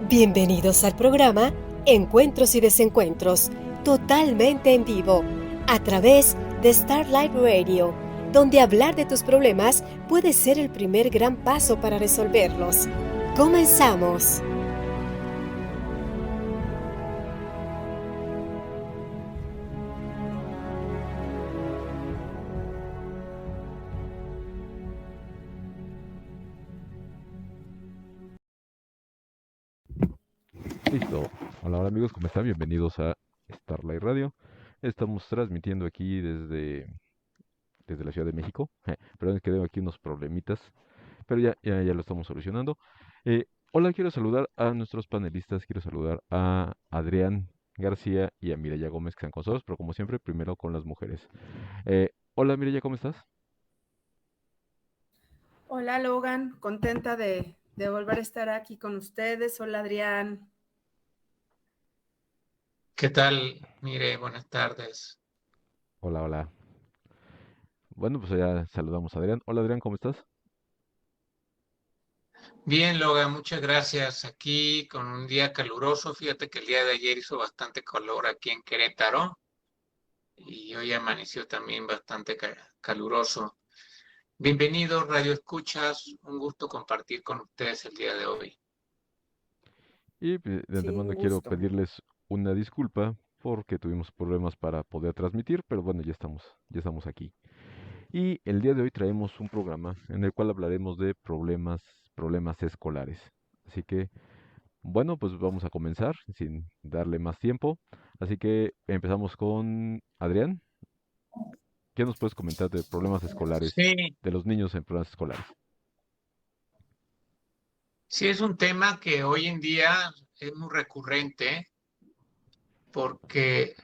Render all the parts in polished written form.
Bienvenidos al programa Encuentros y Desencuentros, totalmente en vivo, a través de Starlight Radio, donde hablar de tus problemas puede ser el primer gran paso para resolverlos. ¡Comenzamos! Listo. Hola amigos, ¿cómo están? Bienvenidos a Starlight Radio. Estamos transmitiendo aquí desde la Ciudad de México. Perdón, es que tengo aquí unos problemitas, pero ya lo estamos solucionando. Hola, quiero saludar a nuestros panelistas. Quiero saludar a Adrián García y a Mireya Gómez, que están con nosotros, pero como siempre, primero con las mujeres. Hola Mireya, ¿cómo estás? Hola Logan, contenta de volver a estar aquí con ustedes. Hola Adrián. ¿Qué tal? Mire, buenas tardes. Hola, hola. Bueno, pues ya saludamos a Adrián. Hola Adrián, ¿cómo estás? Bien, Logan, muchas gracias. Aquí con un día caluroso. Fíjate que el día de ayer hizo bastante calor aquí en Querétaro y hoy amaneció también bastante caluroso. Bienvenidos, Radio Escuchas. Un gusto compartir con ustedes el día de hoy. Y de Sí, antemano un quiero gusto. pedirles una disculpa porque tuvimos problemas para poder transmitir, pero bueno, ya estamos aquí. Y el día de hoy traemos un programa en el cual hablaremos de problemas escolares. Así que, bueno, pues vamos a comenzar sin darle más tiempo. Así que empezamos con Adrián. ¿Qué nos puedes comentar de problemas escolares, Sí, de los niños en problemas escolares? sí es un tema que hoy en día es muy recurrente porque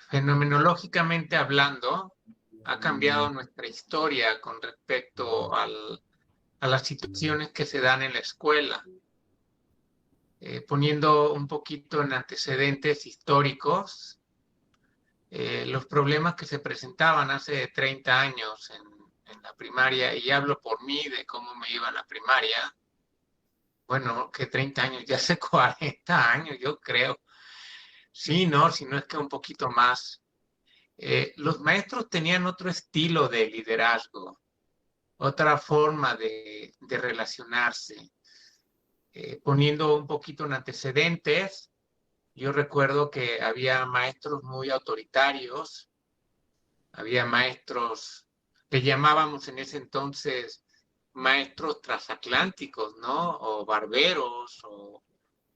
fenomenológicamente hablando, ha cambiado nuestra historia con respecto a las situaciones que se dan en la escuela. Poniendo un poquito en antecedentes históricos, los problemas que se presentaban hace 30 años en la primaria, y hablo por mí de cómo me iba en la primaria, bueno, que 30 años, ya hace 40 años, yo creo. Sí, no, si no es que un poquito más. Los maestros tenían otro estilo de liderazgo, otra forma de relacionarse. Poniendo un poquito en antecedentes, yo recuerdo que había maestros muy autoritarios, había maestros que llamábamos en ese entonces maestros transatlánticos, ¿no? O barberos,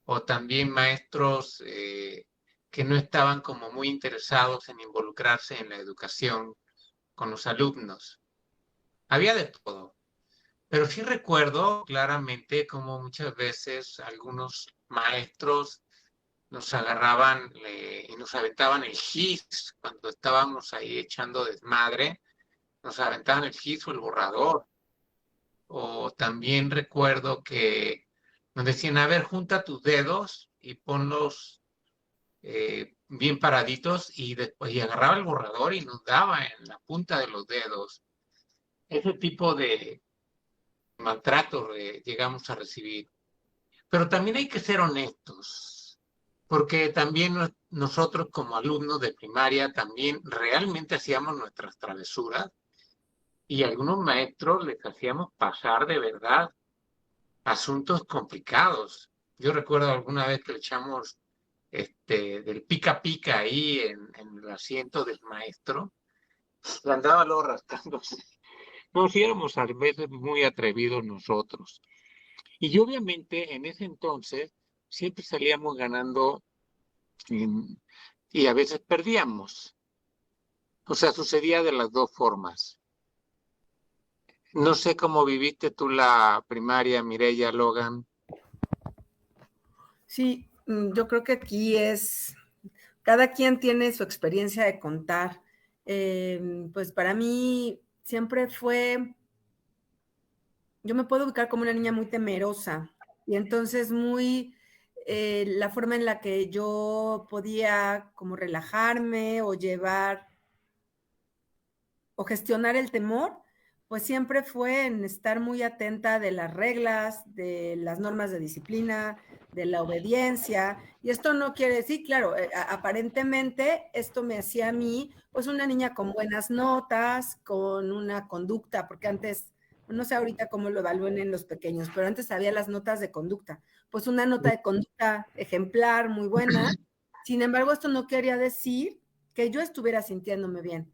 o también maestros que no estaban como muy interesados en involucrarse en la educación con los alumnos. Había de todo. Pero sí recuerdo claramente como muchas veces algunos maestros nos agarraban y nos aventaban el gis cuando estábamos ahí echando desmadre, nos aventaban el gis o el borrador. O también recuerdo que nos decían, a ver, junta tus dedos y ponlos bien paraditos, y después y agarraba el borrador y nos daba en la punta de los dedos. Ese tipo de maltrato llegamos a recibir. Pero también hay que ser honestos, porque también nosotros como alumnos de primaria también realmente hacíamos nuestras travesuras, y a algunos maestros les hacíamos pasar de verdad asuntos complicados. Yo recuerdo alguna vez que le echamos del pica pica ahí en el asiento del maestro, y andaba luego rascándose. Nos éramos a veces muy atrevidos nosotros. Y obviamente en ese entonces siempre salíamos ganando, y, y a veces perdíamos. O sea, sucedía de las dos formas. No sé cómo viviste tú la primaria, Mireya, Logan. Sí, yo creo que aquí cada quien tiene su experiencia de contar. Pues para mí siempre yo me puedo ubicar como una niña muy temerosa y entonces la forma en la que yo podía como relajarme o llevar o gestionar el temor, pues siempre fue en estar muy atenta de las reglas, de las normas de disciplina, de la obediencia. Y esto no quiere decir, claro, aparentemente esto me hacía a mí, pues una niña con buenas notas, con una conducta, porque antes, no sé ahorita cómo lo evalúen en los pequeños, pero antes había las notas de conducta. Pues una nota de conducta ejemplar, muy buena. Sin embargo, esto no quería decir que yo estuviera sintiéndome bien,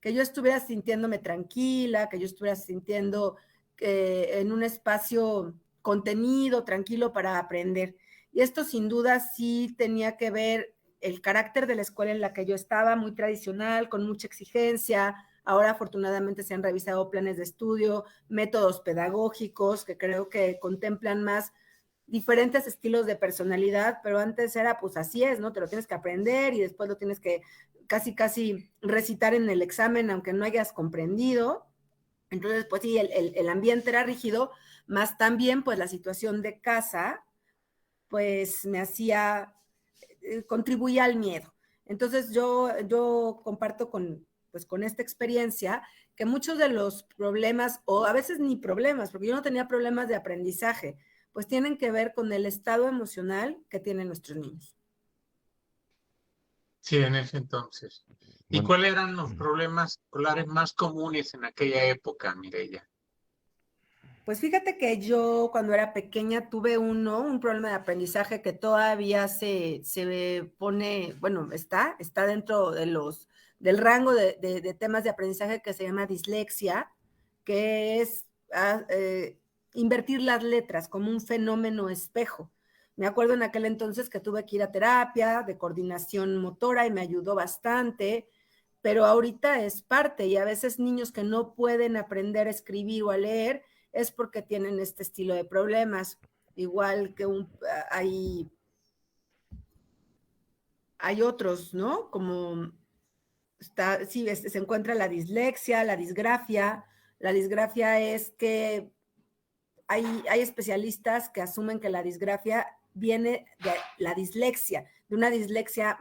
que yo estuviera sintiéndome tranquila, que yo estuviera sintiendo en un espacio contenido, tranquilo para aprender. Y esto sin duda sí tenía que ver el carácter de la escuela en la que yo estaba, muy tradicional, con mucha exigencia. Ahora afortunadamente se han revisado planes de estudio, métodos pedagógicos que creo que contemplan más diferentes estilos de personalidad, pero antes era pues así es, ¿no? Te lo tienes que aprender y después lo tienes que casi recitar en el examen aunque no hayas comprendido. Entonces, pues sí, el ambiente era rígido, más también pues la situación de casa, pues me hacía, contribuía al miedo. Entonces yo comparto pues, con esta experiencia que muchos de los problemas, o a veces ni problemas, porque yo no tenía problemas de aprendizaje, pues tienen que ver con el estado emocional que tienen nuestros niños. Sí, en ese entonces. ¿Y Bueno, cuáles eran los problemas escolares más comunes en aquella época, Mireya? Pues fíjate que yo cuando era pequeña tuve un problema de aprendizaje que todavía se pone, bueno, está dentro del rango de temas de aprendizaje que se llama dislexia, que es invertir las letras como un fenómeno espejo. Me acuerdo en aquel entonces que tuve que ir a terapia de coordinación motora y me ayudó bastante, pero ahorita es parte y a veces niños que no pueden aprender a escribir o a leer es porque tienen este estilo de problemas. Igual que hay otros, ¿no? Como sí, se encuentra la dislexia, la disgrafia. La disgrafia es que hay especialistas que asumen que la disgrafia viene de la dislexia, de una dislexia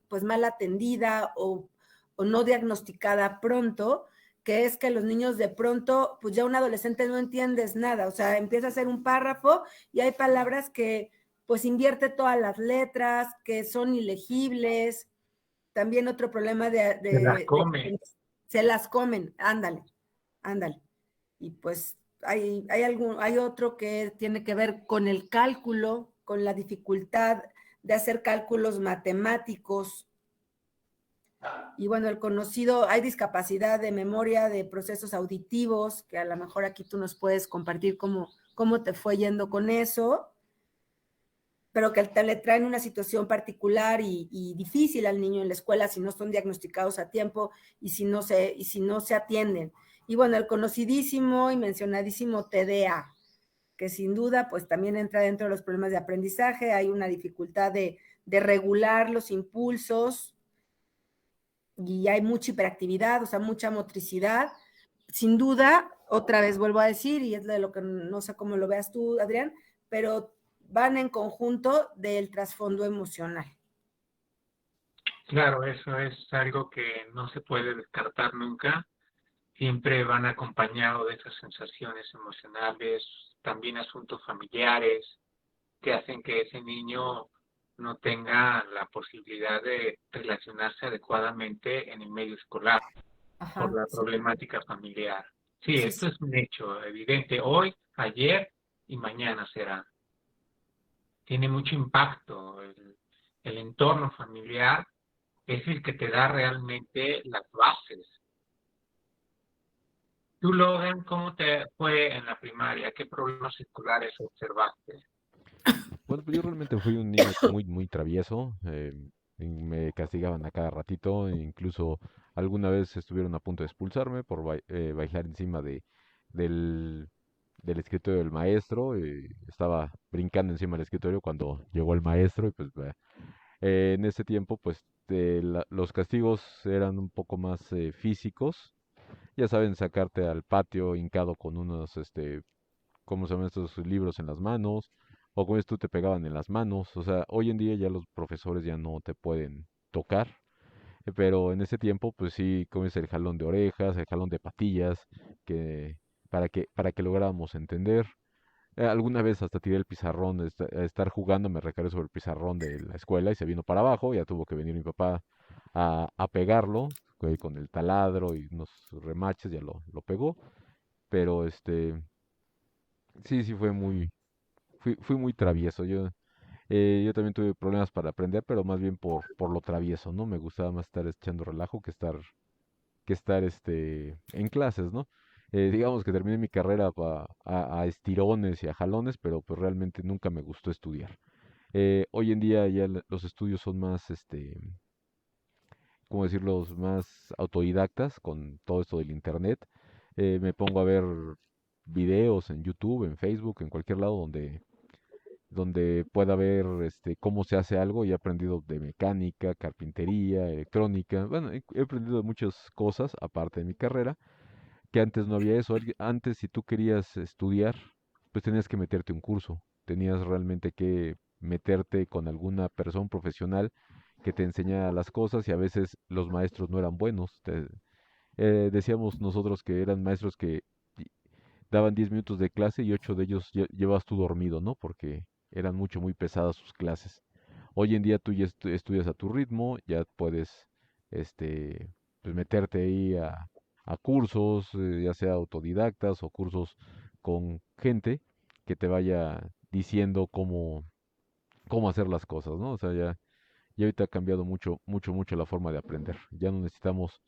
pues mal atendida o no diagnosticada pronto, que es que los niños de pronto, pues ya un adolescente no entiendes nada, o sea, empieza a hacer un párrafo y hay palabras que pues invierte todas las letras, que son ilegibles. También otro problema Se las come. se las comen, ándale, ándale. Y pues hay otro que tiene que ver con el cálculo, con la dificultad de hacer cálculos matemáticos. Y bueno, hay discapacidad de memoria, de procesos auditivos, que a lo mejor aquí tú nos puedes compartir cómo te fue yendo con eso, pero que le traen una situación particular y difícil al niño en la escuela si no son diagnosticados a tiempo y si no se atienden. Y bueno, el conocidísimo y mencionadísimo TDA, que sin duda pues también entra dentro de los problemas de aprendizaje. Hay una dificultad de regular los impulsos y hay mucha hiperactividad, o sea, mucha motricidad. Sin duda, otra vez vuelvo a decir, y es de lo que no sé cómo lo veas tú, Adrián, pero van en conjunto del trasfondo emocional. Claro, eso es algo que no se puede descartar nunca. Siempre van acompañados de esas sensaciones emocionales, también asuntos familiares que hacen que ese niño no tenga la posibilidad de relacionarse adecuadamente en el medio escolar por Ajá, la sí, problemática familiar. Sí, sí, esto sí. es un hecho evidente. Hoy, ayer y mañana será. Tiene mucho impacto. El entorno familiar es el que te da realmente las bases. Tú, Logan, ¿cómo te fue en la primaria? ¿Qué problemas escolares observaste? bueno, pues yo realmente fui un niño muy, muy travieso. Y me castigaban a cada ratito. Incluso alguna vez estuvieron a punto de expulsarme por bailar encima del, del escritorio del maestro. Y estaba brincando encima del escritorio cuando llegó el maestro. Y pues en ese tiempo, pues los castigos eran un poco más físicos. Ya saben, sacarte al patio hincado con unos, ¿cómo se llaman estos libros en las manos? O como es tú te pegaban en las manos. O sea, hoy en día ya los profesores ya no te pueden tocar. Pero en ese tiempo, pues sí, como es el jalón de orejas, el jalón de patillas, que para que lográramos entender. Alguna vez hasta tiré el pizarrón, estar jugando, me recargué sobre el pizarrón de la escuela y se vino para abajo, ya tuvo que venir mi papá a pegarlo, con el taladro y unos remaches, ya lo pegó, pero sí, sí fui muy travieso. Yo también tuve problemas para aprender, pero más bien por lo travieso, ¿no? Me gustaba más estar echando relajo que estar en clases, ¿no? Digamos que terminé mi carrera a estirones y a jalones, pero pues realmente nunca me gustó estudiar. Hoy en día ya los estudios son más, ¿cómo decirlo? Más autodidactas con todo esto del internet. Me pongo a ver videos en YouTube, en Facebook, en cualquier lado donde pueda ver cómo se hace algo y he aprendido de mecánica, carpintería, electrónica. Bueno, he aprendido de muchas cosas aparte de mi carrera, que antes no había eso. Antes, si tú querías estudiar, pues tenías que meterte un curso, tenías realmente que meterte con alguna persona profesional que te enseñara las cosas y a veces los maestros no eran buenos. Decíamos nosotros que eran maestros que daban 10 minutos de clase y 8 de ellos llevabas tú dormido, ¿no? Porque eran muy pesadas sus clases. Hoy en día tú ya estudias a tu ritmo, ya puedes, pues meterte ahí a cursos, ya sea autodidactas o cursos con gente que te vaya diciendo cómo hacer las cosas, ¿no? O sea, ya ahorita ha cambiado mucho la forma de aprender. Ya no necesitamos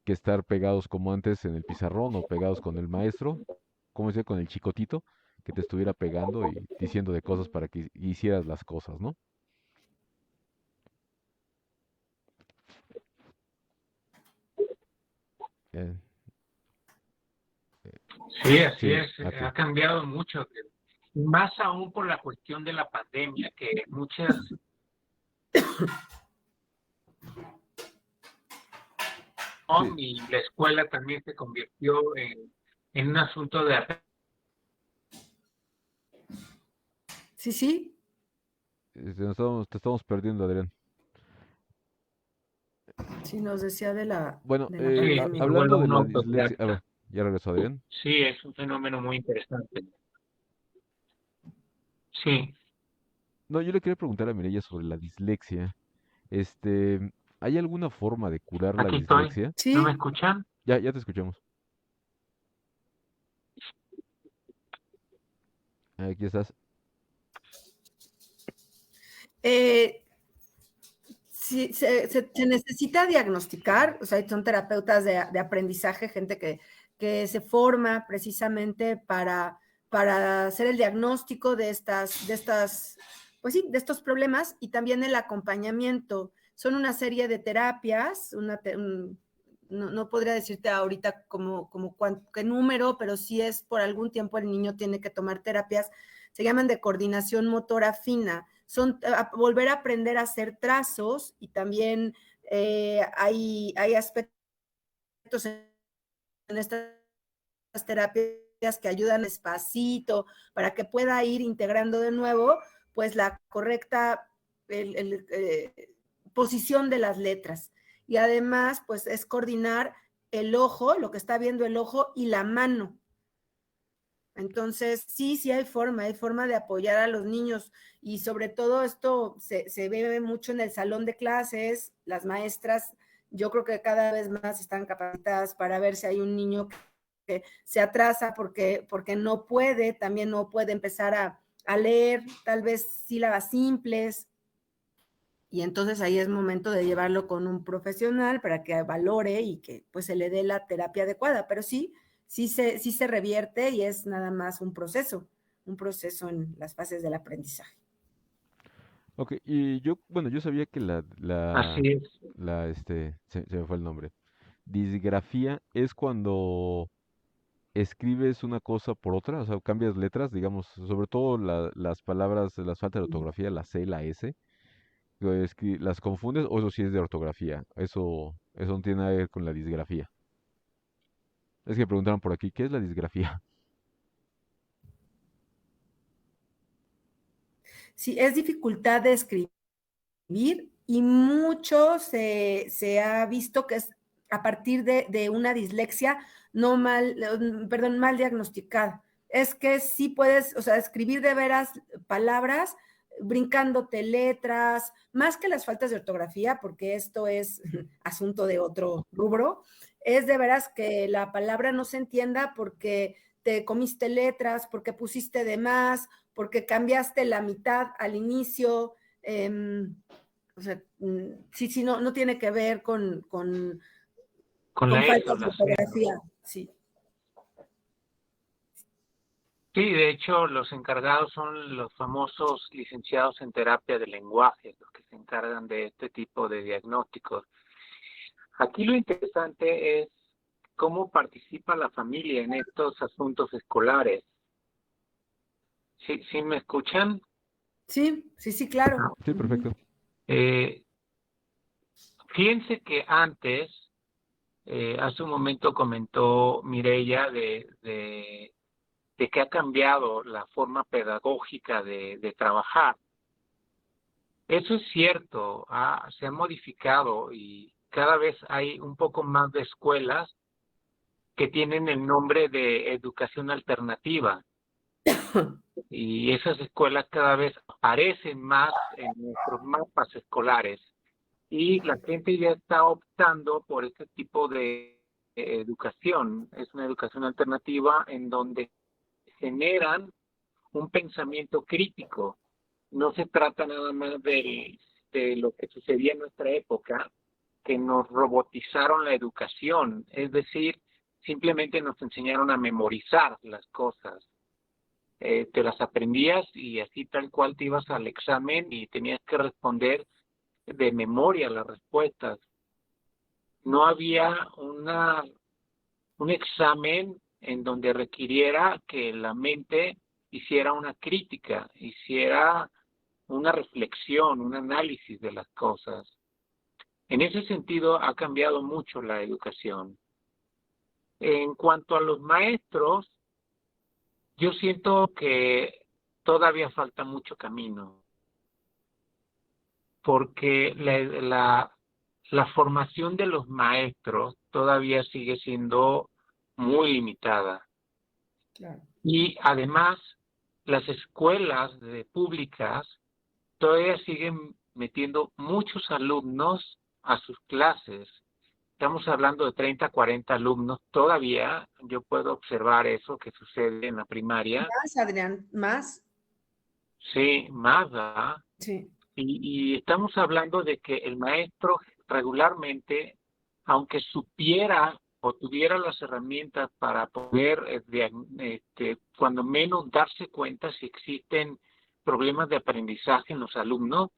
que estar pegados como antes en el pizarrón o pegados con el maestro, como decía, con el chicotito, que te estuviera pegando y diciendo de cosas para que hicieras las cosas, ¿no? Eh, Sí, así sí, es, a ti. ha cambiado mucho, y más aún por la cuestión de la pandemia, que muchas, Sí, y la escuela también se convirtió en un asunto de Sí, sí. te estamos perdiendo, Adrián. Sí, nos decía Bueno, de la sí, pandemia. se vuelve hablando de un la dislexia, a autodidacta. ver, ya regresó Adrián. Sí, es un fenómeno muy interesante. Sí, No, yo le quería preguntar a Mireya sobre la dislexia. Este, ¿Hay alguna forma de curar la aquí estoy. dislexia? ¿No me Sí, escuchan? Ya te escuchamos. Aquí estás. eh, sí, se necesita diagnosticar, o sea, son terapeutas de aprendizaje, gente que se forma precisamente para hacer el diagnóstico pues sí, de estos problemas y también el acompañamiento. Son una serie de terapias, no podría decirte ahorita qué número, pero sí es por algún tiempo el niño tiene que tomar terapias, se llaman de coordinación motora fina, son volver a aprender a hacer trazos y también hay aspectos en estas terapias que ayudan despacito para que pueda ir integrando de nuevo pues la correcta posición de las letras. Y además pues es coordinar el ojo, lo que está viendo el ojo y la mano. Entonces, sí hay forma de apoyar a los niños y sobre todo esto se ve mucho en el salón de clases, las maestras, yo creo que cada vez más están capacitadas para ver si hay un niño que se atrasa porque no puede, también no puede empezar a leer tal vez sílabas simples y entonces ahí es momento de llevarlo con un profesional para que valore y que pues se le dé la terapia adecuada, pero sí se revierte y es nada más un proceso en las fases del aprendizaje. Ok, y bueno, yo sabía que así es. se me fue el nombre. Disgrafía es cuando escribes una cosa por otra, o sea, cambias letras, digamos, sobre todo las palabras, las faltas de ortografía, la C, la S, las confundes, o eso sí es de ortografía, eso no tiene nada que ver con la disgrafía. Es que preguntaron por aquí, ¿qué es la disgrafía? Sí, es dificultad de escribir y mucho se ha visto que es a partir de una dislexia no mal, perdón, mal diagnosticada. es que sí puedes, o sea, escribir de veras palabras, brincándote letras, más que las faltas de ortografía, porque esto es asunto de otro rubro, es de veras que la palabra no se entienda porque te comiste letras, porque pusiste de más, porque cambiaste la mitad al inicio. O sea, sí, sí, no tiene que ver con la faltas de la C. ortografía, sí. Sí, de hecho, los encargados son los famosos licenciados en terapia del lenguaje, los que se encargan de este tipo de diagnósticos. Aquí lo interesante es cómo participa la familia en estos asuntos escolares. ¿Sí me escuchan? Sí, sí, sí, claro. Sí, perfecto. Fíjense que antes, hace un momento comentó Mireya de que ha cambiado la forma pedagógica de trabajar. Eso es cierto, se ha modificado y cada vez hay un poco más de escuelas que tienen el nombre de educación alternativa. Y esas escuelas cada vez aparecen más en nuestros mapas escolares. Y la gente ya está optando por este tipo de educación. Es una educación alternativa en donde generan un pensamiento crítico. No se trata nada más de lo que sucedía en nuestra época, que nos robotizaron la educación, es decir, simplemente nos enseñaron a memorizar las cosas. Te las aprendías y así tal cual te ibas al examen y tenías que responder de memoria las respuestas. No había un examen en donde requiriera que la mente hiciera una crítica, hiciera una reflexión, un análisis de las cosas. En ese sentido ha cambiado mucho la educación. En cuanto a los maestros, yo siento que todavía falta mucho camino, porque la formación de los maestros todavía sigue siendo muy limitada. Claro. Y además, las escuelas públicas todavía siguen metiendo muchos alumnos a sus clases. Estamos hablando de 30, 40 alumnos. Todavía yo puedo observar eso que sucede en la primaria. Más, Adrián, más. Sí, más, ¿verdad? Sí. Y estamos hablando de que el maestro regularmente, aunque supiera o tuviera las herramientas para poder, cuando menos darse cuenta si existen problemas de aprendizaje en los alumnos,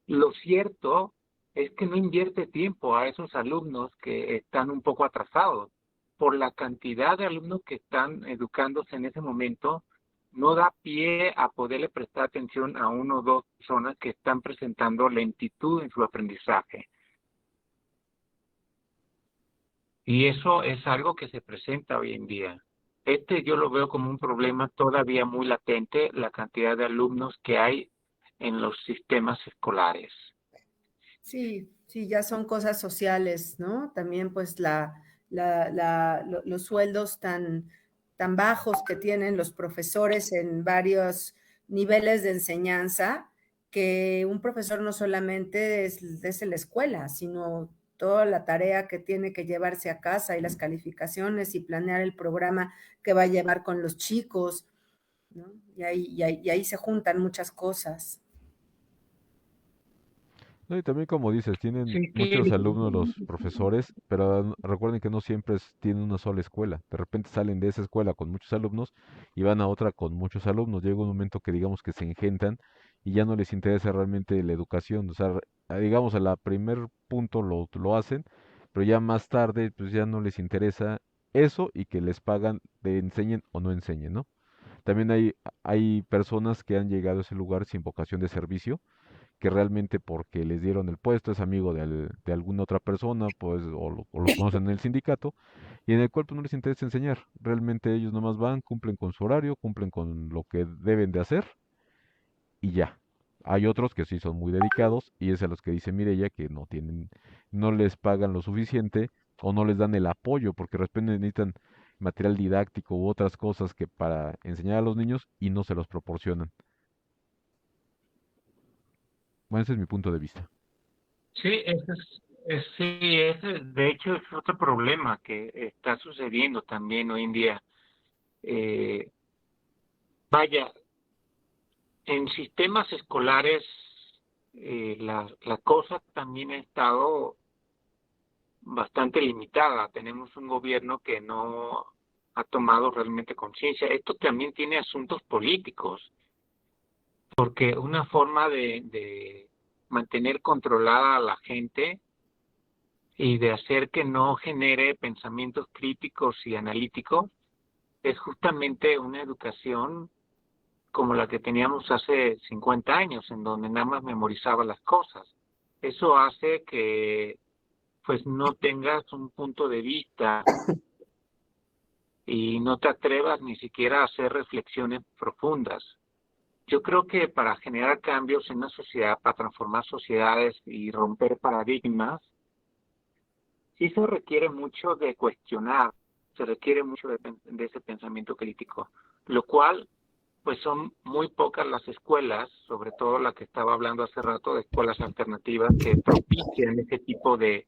lo cierto es que no invierte tiempo a esos alumnos que están un poco atrasados. Por la cantidad de alumnos que están educándose en ese momento, no da pie a poderle prestar atención a uno o dos personas que están presentando lentitud en su aprendizaje. Y eso es algo que se presenta hoy en día. Yo lo veo como un problema todavía muy latente, la cantidad de alumnos que hay en los sistemas escolares. Sí, sí, ya son cosas sociales, ¿no? También pues los sueldos tan bajos que tienen los profesores en varios niveles de enseñanza, que un profesor no solamente es en la escuela, sino toda la tarea que tiene que llevarse a casa y las calificaciones y planear el programa que va a llevar con los chicos, ¿no? Y ahí se juntan muchas cosas. No, y también como dices, tienen Sí, muchos alumnos los profesores, pero recuerden que no siempre tienen una sola escuela. De repente salen de esa escuela con muchos alumnos y van a otra con muchos alumnos. Llega un momento que digamos que se engentan y ya no les interesa realmente la educación. O sea, digamos a la primer punto lo hacen, pero ya más tarde pues ya no les interesa eso y que les pagan de enseñen o no enseñen, ¿no? También hay personas que han llegado a ese lugar sin vocación de servicio que realmente porque les dieron el puesto, es amigo de alguna otra persona, pues, o lo conocen en el sindicato, y en el cual pues, no les interesa enseñar. Realmente ellos nomás van, cumplen con su horario, cumplen con lo que deben de hacer, y ya. Hay otros que sí son muy dedicados, y es a los que dice Mireya que no tienen, no les pagan lo suficiente, o no les dan el apoyo, porque de repente necesitan material didáctico u otras cosas que para enseñar a los niños y no se los proporcionan. Bueno, ese es mi punto de vista. Sí, de hecho es otro problema que está sucediendo también hoy en día. Eh, Vaya, en sistemas escolares la cosa también ha estado bastante limitada. Tenemos un gobierno que no ha tomado realmente conciencia. Esto también tiene asuntos políticos, porque una forma de mantener controlada a la gente y de hacer que no genere pensamientos críticos y analíticos es justamente una educación como la que teníamos hace 50 años, en donde nada más memorizaba las cosas. Eso hace que pues no tengas un punto de vista y no te atrevas ni siquiera a hacer reflexiones profundas. Yo creo que para generar cambios en una sociedad, para transformar sociedades y romper paradigmas, sí se requiere mucho de cuestionar, se requiere mucho de ese pensamiento crítico, lo cual pues son muy pocas las escuelas, sobre todo la que estaba hablando hace rato, de escuelas alternativas que propician ese tipo de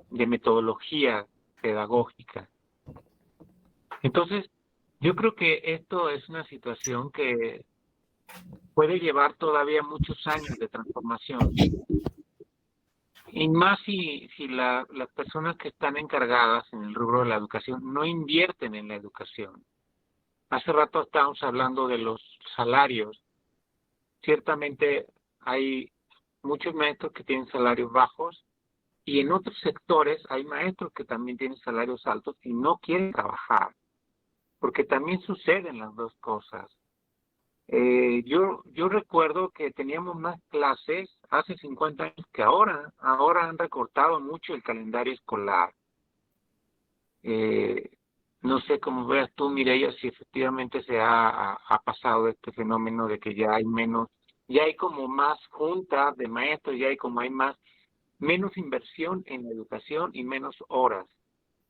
metodología pedagógica. Entonces, yo creo que esto es una situación que puede llevar todavía muchos años de transformación. Y más si las personas que están encargadas en el rubro de la educación no invierten en la educación. Hace rato estábamos hablando de los salarios. Ciertamente hay muchos maestros que tienen salarios bajos y en otros sectores hay maestros que también tienen salarios altos y no quieren trabajar, porque también suceden las dos cosas. Yo recuerdo que teníamos más clases hace 50 años que ahora. Ahora han recortado mucho el calendario escolar. No sé cómo veas tú, Mireia, si efectivamente se ha pasado este fenómeno de que ya hay menos, ya hay como más juntas de maestros, ya hay como menos inversión en la educación y menos horas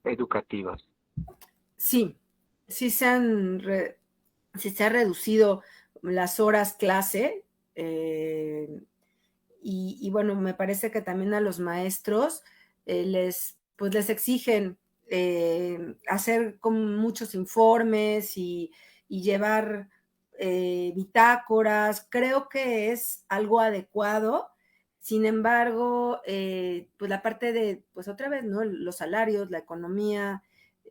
educativas. Sí, sí se ha reducido las horas clase y bueno, me parece que también a los maestros les exigen hacer con muchos informes y llevar bitácoras. Creo que es algo adecuado. Sin embargo, pues la parte de, pues otra vez, ¿no? Los salarios, la economía,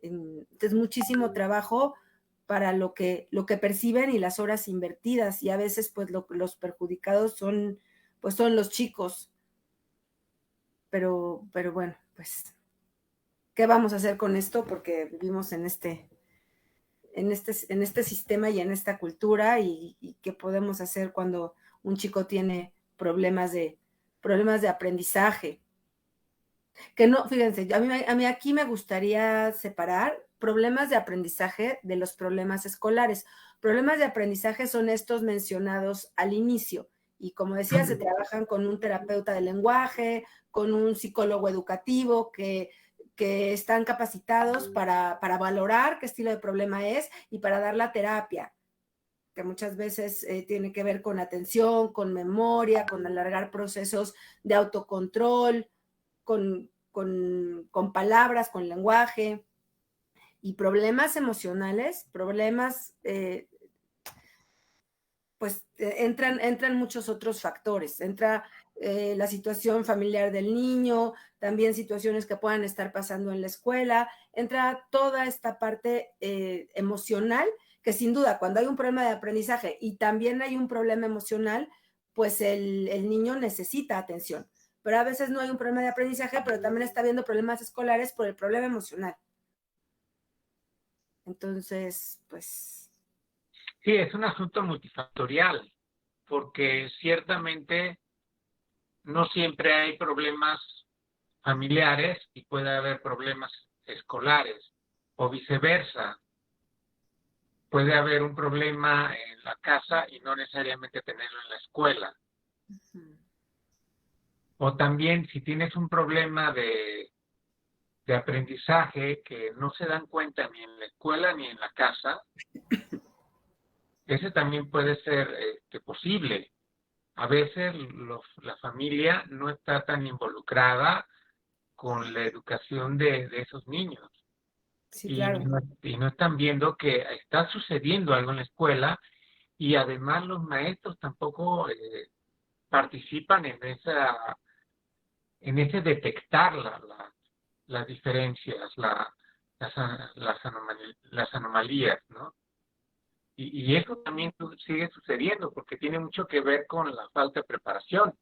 es muchísimo trabajo para lo que perciben y las horas invertidas, y a veces pues los perjudicados son los chicos. Pero bueno, pues, ¿qué vamos a hacer con esto? Porque vivimos en este sistema y en esta cultura, y qué podemos hacer cuando un chico tiene problemas de aprendizaje. Que no, fíjense, a mí aquí me gustaría separar problemas de aprendizaje de los problemas escolares. Problemas de aprendizaje son estos mencionados al inicio, y como decía, se trabajan con un terapeuta de lenguaje, con un psicólogo educativo que están capacitados para valorar qué estilo de problema es y para dar la terapia, que muchas veces tiene que ver con atención, con memoria, con alargar procesos de autocontrol, con palabras, con lenguaje. Y problemas emocionales, problemas, pues entran muchos otros factores. Entra la situación familiar del niño, también situaciones que puedan estar pasando en la escuela, entra toda esta parte emocional, que sin duda cuando hay un problema de aprendizaje y también hay un problema emocional, pues el niño necesita atención. Pero a veces no hay un problema de aprendizaje, pero también está habiendo problemas escolares por el problema emocional. Entonces, pues... Sí, es un asunto multifactorial, porque ciertamente no siempre hay problemas familiares y puede haber problemas escolares, o viceversa. Puede haber un problema en la casa y no necesariamente tenerlo en la escuela. O también si tienes un problema de de aprendizaje que no se dan cuenta ni en la escuela ni en la casa, ese también puede ser posible. A veces la familia no está tan involucrada con la educación de esos niños. Sí, claro. Y no están viendo que está sucediendo algo en la escuela, y además los maestros tampoco participan en ese detectar las diferencias, las anomalías, ¿no? Y eso también sigue sucediendo porque tiene mucho que ver con la falta de preparación.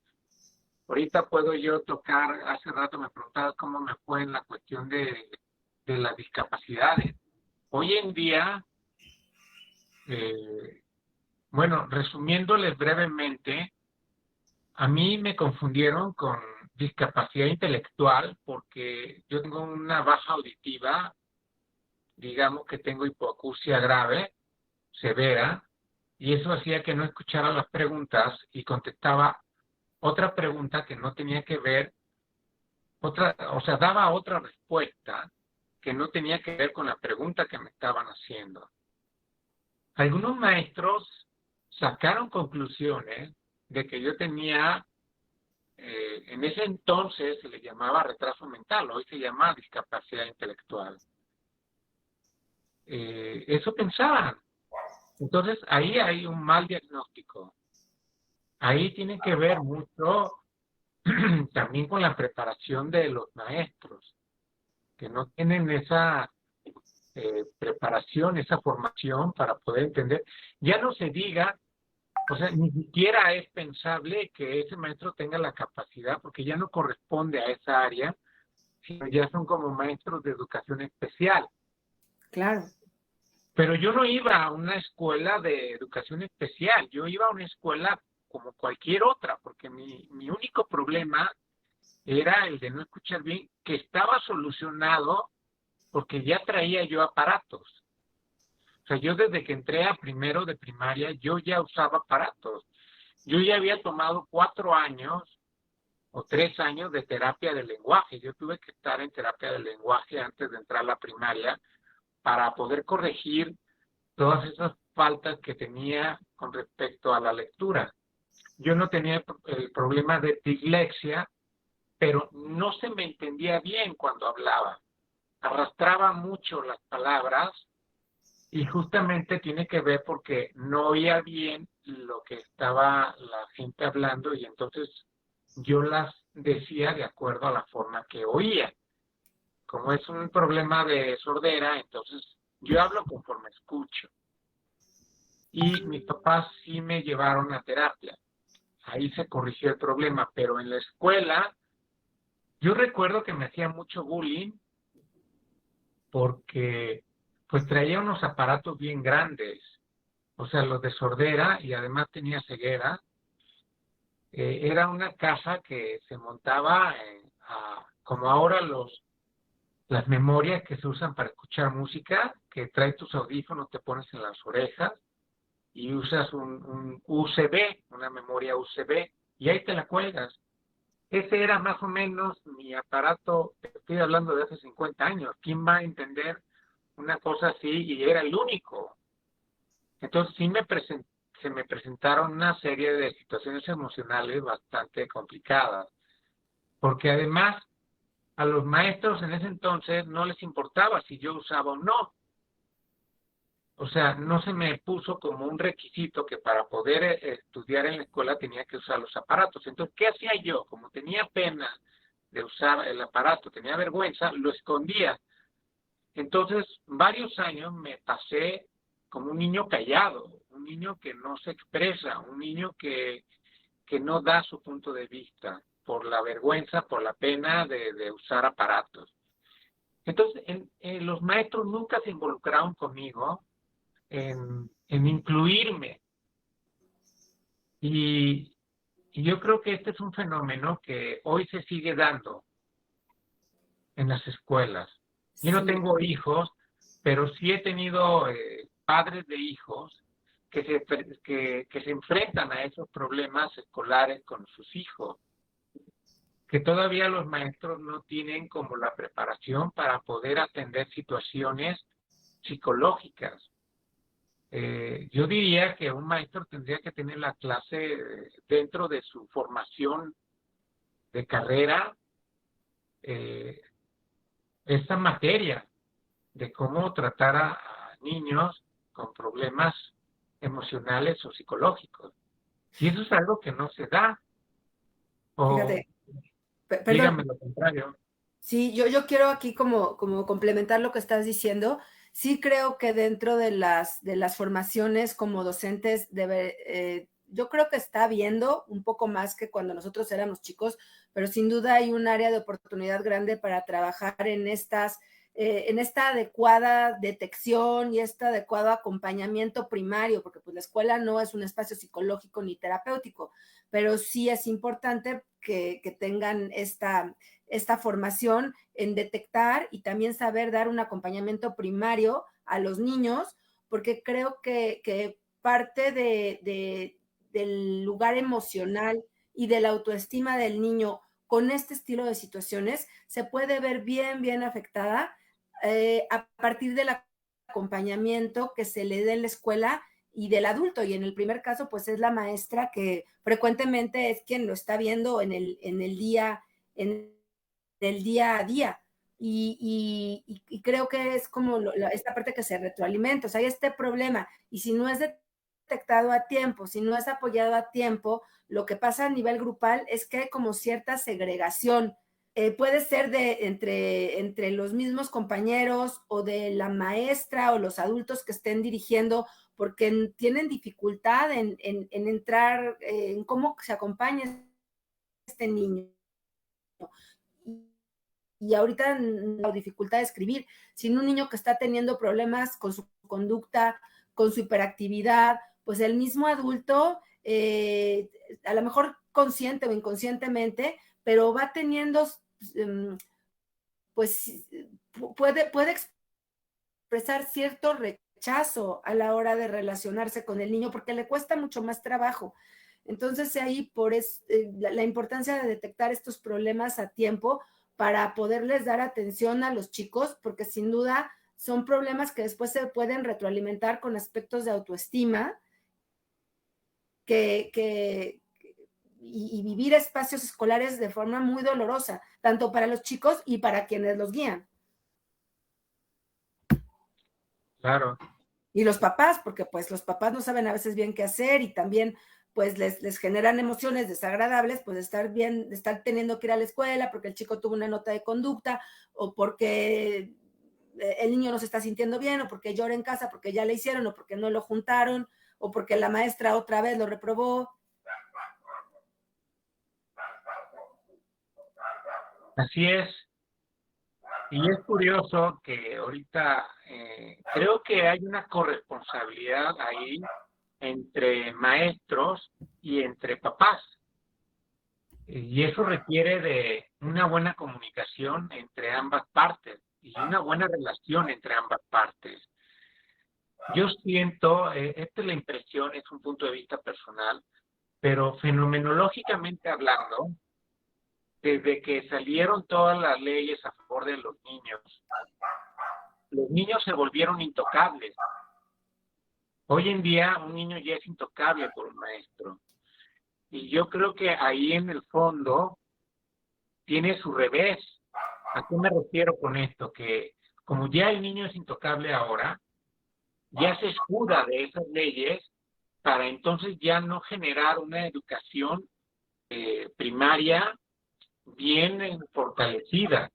Ahorita puedo yo tocar, hace rato me preguntabas cómo me fue en la cuestión de las discapacidades. Hoy en día, bueno, resumiéndoles brevemente, a mí me confundieron con discapacidad intelectual porque yo tengo una baja auditiva, digamos que tengo hipoacusia grave, severa, y eso hacía que no escuchara las preguntas y contestaba otra pregunta que no tenía que ver, daba otra respuesta que no tenía que ver con la pregunta que me estaban haciendo. Algunos maestros sacaron conclusiones de que yo tenía, en ese entonces se le llamaba retraso mental, hoy se llama discapacidad intelectual. Eso pensaban. Entonces ahí hay un mal diagnóstico. Ahí tiene que ver mucho también con la preparación de los maestros, que no tienen esa preparación, esa formación para poder entender. Ya no se diga, o sea, ni siquiera es pensable que ese maestro tenga la capacidad, porque ya no corresponde a esa área, sino ya son como maestros de educación especial. Claro. Pero yo no iba a una escuela de educación especial, yo iba a una escuela como cualquier otra, porque mi único problema era el de no escuchar bien, que estaba solucionado porque ya traía yo aparatos. O sea, yo desde que entré a primero de primaria, yo ya usaba aparatos. Yo ya había tomado 4 años o 3 años de terapia de lenguaje. Yo tuve que estar en terapia de lenguaje antes de entrar a la primaria para poder corregir todas esas faltas que tenía con respecto a la lectura. Yo no tenía el problema de dislexia, pero no se me entendía bien cuando hablaba. Arrastraba mucho las palabras y justamente tiene que ver porque no oía bien lo que estaba la gente hablando y entonces yo las decía de acuerdo a la forma que oía. Como es un problema de sordera, entonces yo hablo conforme escucho. Y mis papás sí me llevaron a terapia. Ahí se corrigió el problema, pero en la escuela yo recuerdo que me hacía mucho bullying porque pues traía unos aparatos bien grandes, o sea, los de sordera y además tenía ceguera. Era una caja que se montaba como ahora las memorias que se usan para escuchar música, que traes tus audífonos, te pones en las orejas y usas un USB, una memoria USB, y ahí te la cuelgas. Ese era más o menos mi aparato, estoy hablando de hace 50 años. ¿Quién va a entender una cosa así? Y era el único. Entonces sí se me presentaron una serie de situaciones emocionales bastante complicadas, porque además a los maestros en ese entonces no les importaba si yo usaba o no. O sea, no se me puso como un requisito que para poder estudiar en la escuela tenía que usar los aparatos. Entonces, ¿qué hacía yo? Como tenía pena de usar el aparato, tenía vergüenza, lo escondía. Entonces, varios años me pasé como un niño callado, un niño que no se expresa, un niño que no da su punto de vista por la vergüenza, por la pena de usar aparatos. Entonces, los maestros nunca se involucraron conmigo en incluirme. Y yo creo que este es un fenómeno que hoy se sigue dando en las escuelas. Yo no tengo hijos, pero sí he tenido padres de hijos que se enfrentan a esos problemas escolares con sus hijos. que todavía los maestros no tienen como la preparación para poder atender situaciones psicológicas. Yo diría que un maestro tendría que tener la clase dentro de su formación de carrera, esta materia de cómo tratar a niños con problemas emocionales o psicológicos. Y eso es algo que no se da. O Fíjate, perdón, dígame lo contrario. sí, yo quiero aquí como complementar lo que estás diciendo. Sí creo que dentro de las formaciones como docentes yo creo que está habiendo un poco más que cuando nosotros éramos chicos, pero sin duda hay un área de oportunidad grande para trabajar en esta adecuada detección y este adecuado acompañamiento primario, porque pues la escuela no es un espacio psicológico ni terapéutico, pero sí es importante que tengan esta formación en detectar y también saber dar un acompañamiento primario a los niños, porque creo que parte del lugar emocional y de la autoestima del niño con este estilo de situaciones se puede ver bien afectada a partir del acompañamiento que se le dé en la escuela y del adulto. Y en el primer caso, pues es la maestra que frecuentemente es quien lo está viendo en el día a día. Y creo que es como esta parte que se retroalimenta. O sea, hay este problema. Y si no es detectado a tiempo, si no es apoyado a tiempo, lo que pasa a nivel grupal es que hay como cierta segregación. Puede ser entre los mismos compañeros o de la maestra o los adultos que estén dirigiendo, porque tienen dificultad en entrar, en cómo se acompaña este niño. Y ahorita la dificultad de escribir, sin un niño que está teniendo problemas con su conducta, con su hiperactividad, pues el mismo adulto, a lo mejor consciente o inconscientemente, pero va teniendo, pues puede expresar cierto rechazo a la hora de relacionarse con el niño porque le cuesta mucho más trabajo. Entonces ahí la importancia de detectar estos problemas a tiempo para poderles dar atención a los chicos, porque sin duda son problemas que después se pueden retroalimentar con aspectos de autoestima y vivir espacios escolares de forma muy dolorosa, tanto para los chicos y para quienes los guían. Claro. Y los papás, porque pues los papás no saben a veces bien qué hacer y también pues les generan emociones desagradables, pues de estar teniendo que ir a la escuela porque el chico tuvo una nota de conducta o porque el niño no se está sintiendo bien o porque llora en casa porque ya le hicieron o porque no lo juntaron o porque la maestra otra vez lo reprobó. Así es. Y es curioso que ahorita creo que hay una corresponsabilidad ahí entre maestros y entre papás. Y eso requiere de una buena comunicación entre ambas partes y una buena relación entre ambas partes. Yo siento, esta es la impresión, es un punto de vista personal, pero fenomenológicamente hablando, desde que salieron todas las leyes a favor de los niños se volvieron intocables. Hoy en día un niño ya es intocable por un maestro. Y yo creo que ahí en el fondo tiene su revés. ¿A qué me refiero con esto? Que como ya el niño es intocable ahora, ya se escuda de esas leyes para entonces ya no generar una educación primaria bien fortalecida,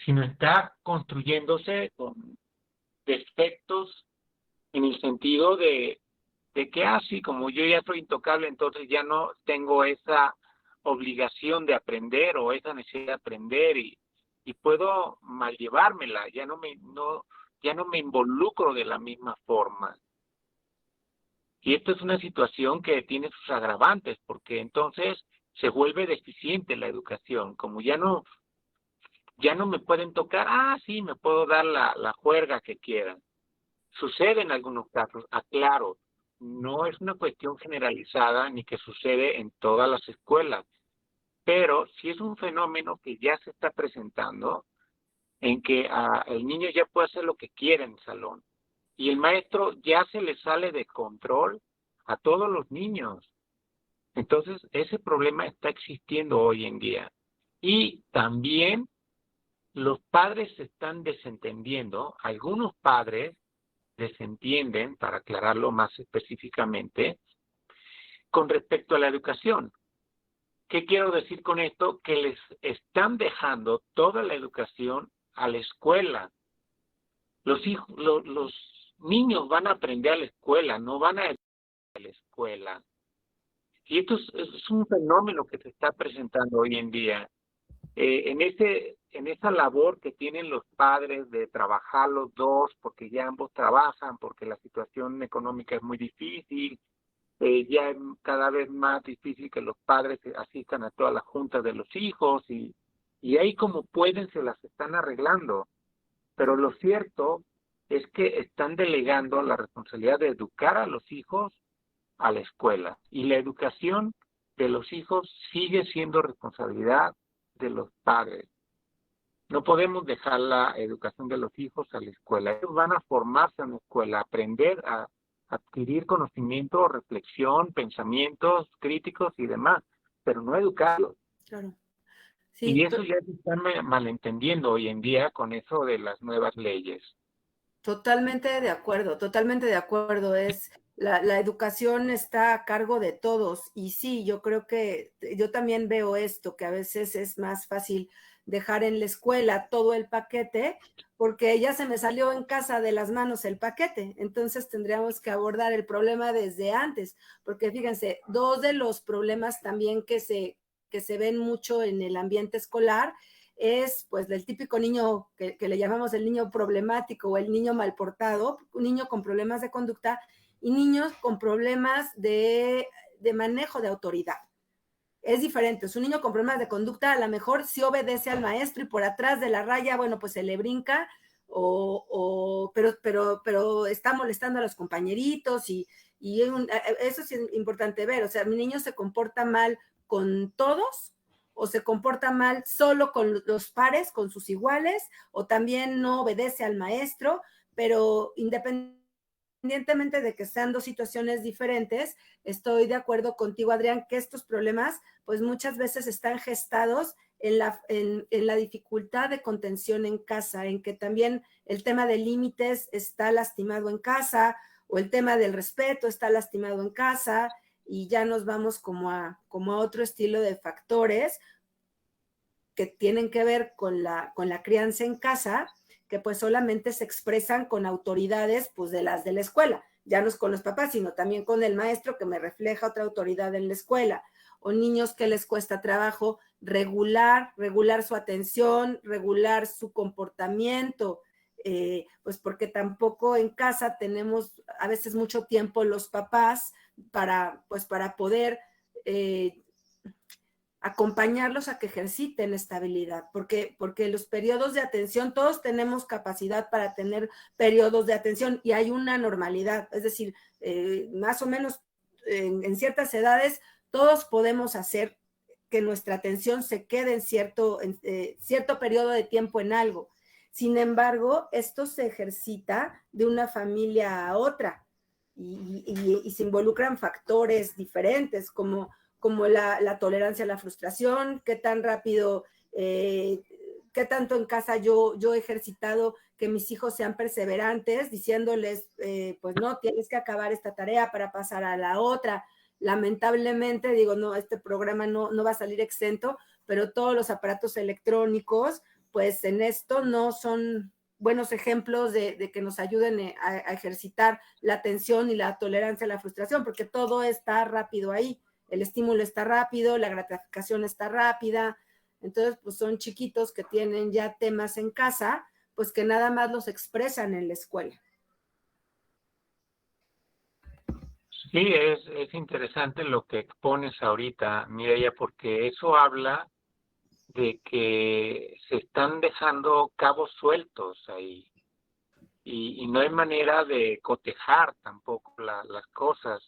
sino está construyéndose con defectos en el sentido de que así como yo ya soy intocable, entonces ya no tengo esa obligación de aprender o esa necesidad de aprender y puedo mal llevármela, ya no me involucro de la misma forma. Y esto es una situación que tiene sus agravantes, porque entonces se vuelve deficiente la educación, como ya no me pueden tocar, sí, me puedo dar la juerga que quieran. Sucede en algunos casos, aclaro, no es una cuestión generalizada ni que sucede en todas las escuelas. pero sí es un fenómeno que ya se está presentando, en que el niño ya puede hacer lo que quiere en el salón, y el maestro ya se le sale de control a todos los niños. Entonces, ese problema está existiendo hoy en día. Y también los padres se están desentendiendo, algunos padres desentienden, para aclararlo más específicamente, con respecto a la educación. ¿Qué quiero decir con esto? Que les están dejando toda la educación a la escuela. Los niños van a aprender a la escuela, no van a educar a la escuela. Y esto es un fenómeno que se está presentando hoy en día. En esa labor que tienen los padres de trabajar los dos, porque ya ambos trabajan, porque la situación económica es muy difícil, ya es cada vez más difícil que los padres asistan a todas las juntas de los hijos, y ahí como pueden se las están arreglando. Pero lo cierto es que están delegando la responsabilidad de educar a los hijos a la escuela, y la educación de los hijos sigue siendo responsabilidad de los padres. No podemos dejar la educación de los hijos a la escuela. Ellos van a formarse en la escuela, aprender a adquirir conocimiento, reflexión, pensamientos críticos y demás, pero no educarlos. Claro. Y Sí, eso ya se está malentendiendo hoy en día con eso de las nuevas leyes. totalmente de acuerdo, totalmente de acuerdo. La educación está a cargo de todos. Y sí, yo creo que yo también veo esto, que a veces es más fácil dejar en la escuela todo el paquete, porque ya se me salió en casa de las manos el paquete. Entonces tendríamos que abordar el problema desde antes, porque fíjense, dos de los problemas también que se ven mucho en el ambiente escolar es pues del típico niño que le llamamos el niño problemático o el niño mal portado, un niño con problemas de conducta y niños con problemas de manejo de autoridad. Es diferente, es un niño con problemas de conducta, a lo mejor sí obedece al maestro y por atrás de la raya, bueno, pues se le brinca, pero está molestando a los compañeritos eso es importante ver, o sea, mi niño se comporta mal con todos o se comporta mal solo con los pares, con sus iguales, o también no obedece al maestro, pero independientemente de que sean dos situaciones diferentes, estoy de acuerdo contigo, Adrián, que estos problemas pues muchas veces están gestados en la dificultad de contención en casa, en que también el tema de límites está lastimado en casa, o el tema del respeto está lastimado en casa, y ya nos vamos como a otro estilo de factores que tienen que ver con la crianza en casa, que pues solamente se expresan con autoridades pues de las de la escuela, ya no es con los papás, sino también con el maestro que me refleja otra autoridad en la escuela, o niños que les cuesta trabajo regular su atención, regular su comportamiento, pues porque tampoco en casa tenemos a veces mucho tiempo los papás para poder acompañarlos a que ejerciten esta habilidad, porque los periodos de atención, todos tenemos capacidad para tener periodos de atención y hay una normalidad, es decir, más o menos en ciertas edades todos podemos hacer que nuestra atención se quede en cierto periodo de tiempo en algo. Sin embargo, esto se ejercita de una familia a otra y se involucran factores diferentes como la tolerancia a la frustración, qué tan rápido, qué tanto en casa yo he ejercitado que mis hijos sean perseverantes, diciéndoles, pues no, tienes que acabar esta tarea para pasar a la otra. Lamentablemente, digo, no, este programa no va a salir exento, pero todos los aparatos electrónicos, pues en esto no son buenos ejemplos de que nos ayuden a ejercitar la atención y la tolerancia a la frustración, porque todo está rápido ahí. El estímulo está rápido, la gratificación está rápida, entonces pues son chiquitos que tienen ya temas en casa, pues que nada más los expresan en la escuela. Sí, es interesante lo que expones ahorita, Mireya, porque eso habla de que se están dejando cabos sueltos ahí y no hay manera de cotejar tampoco las cosas.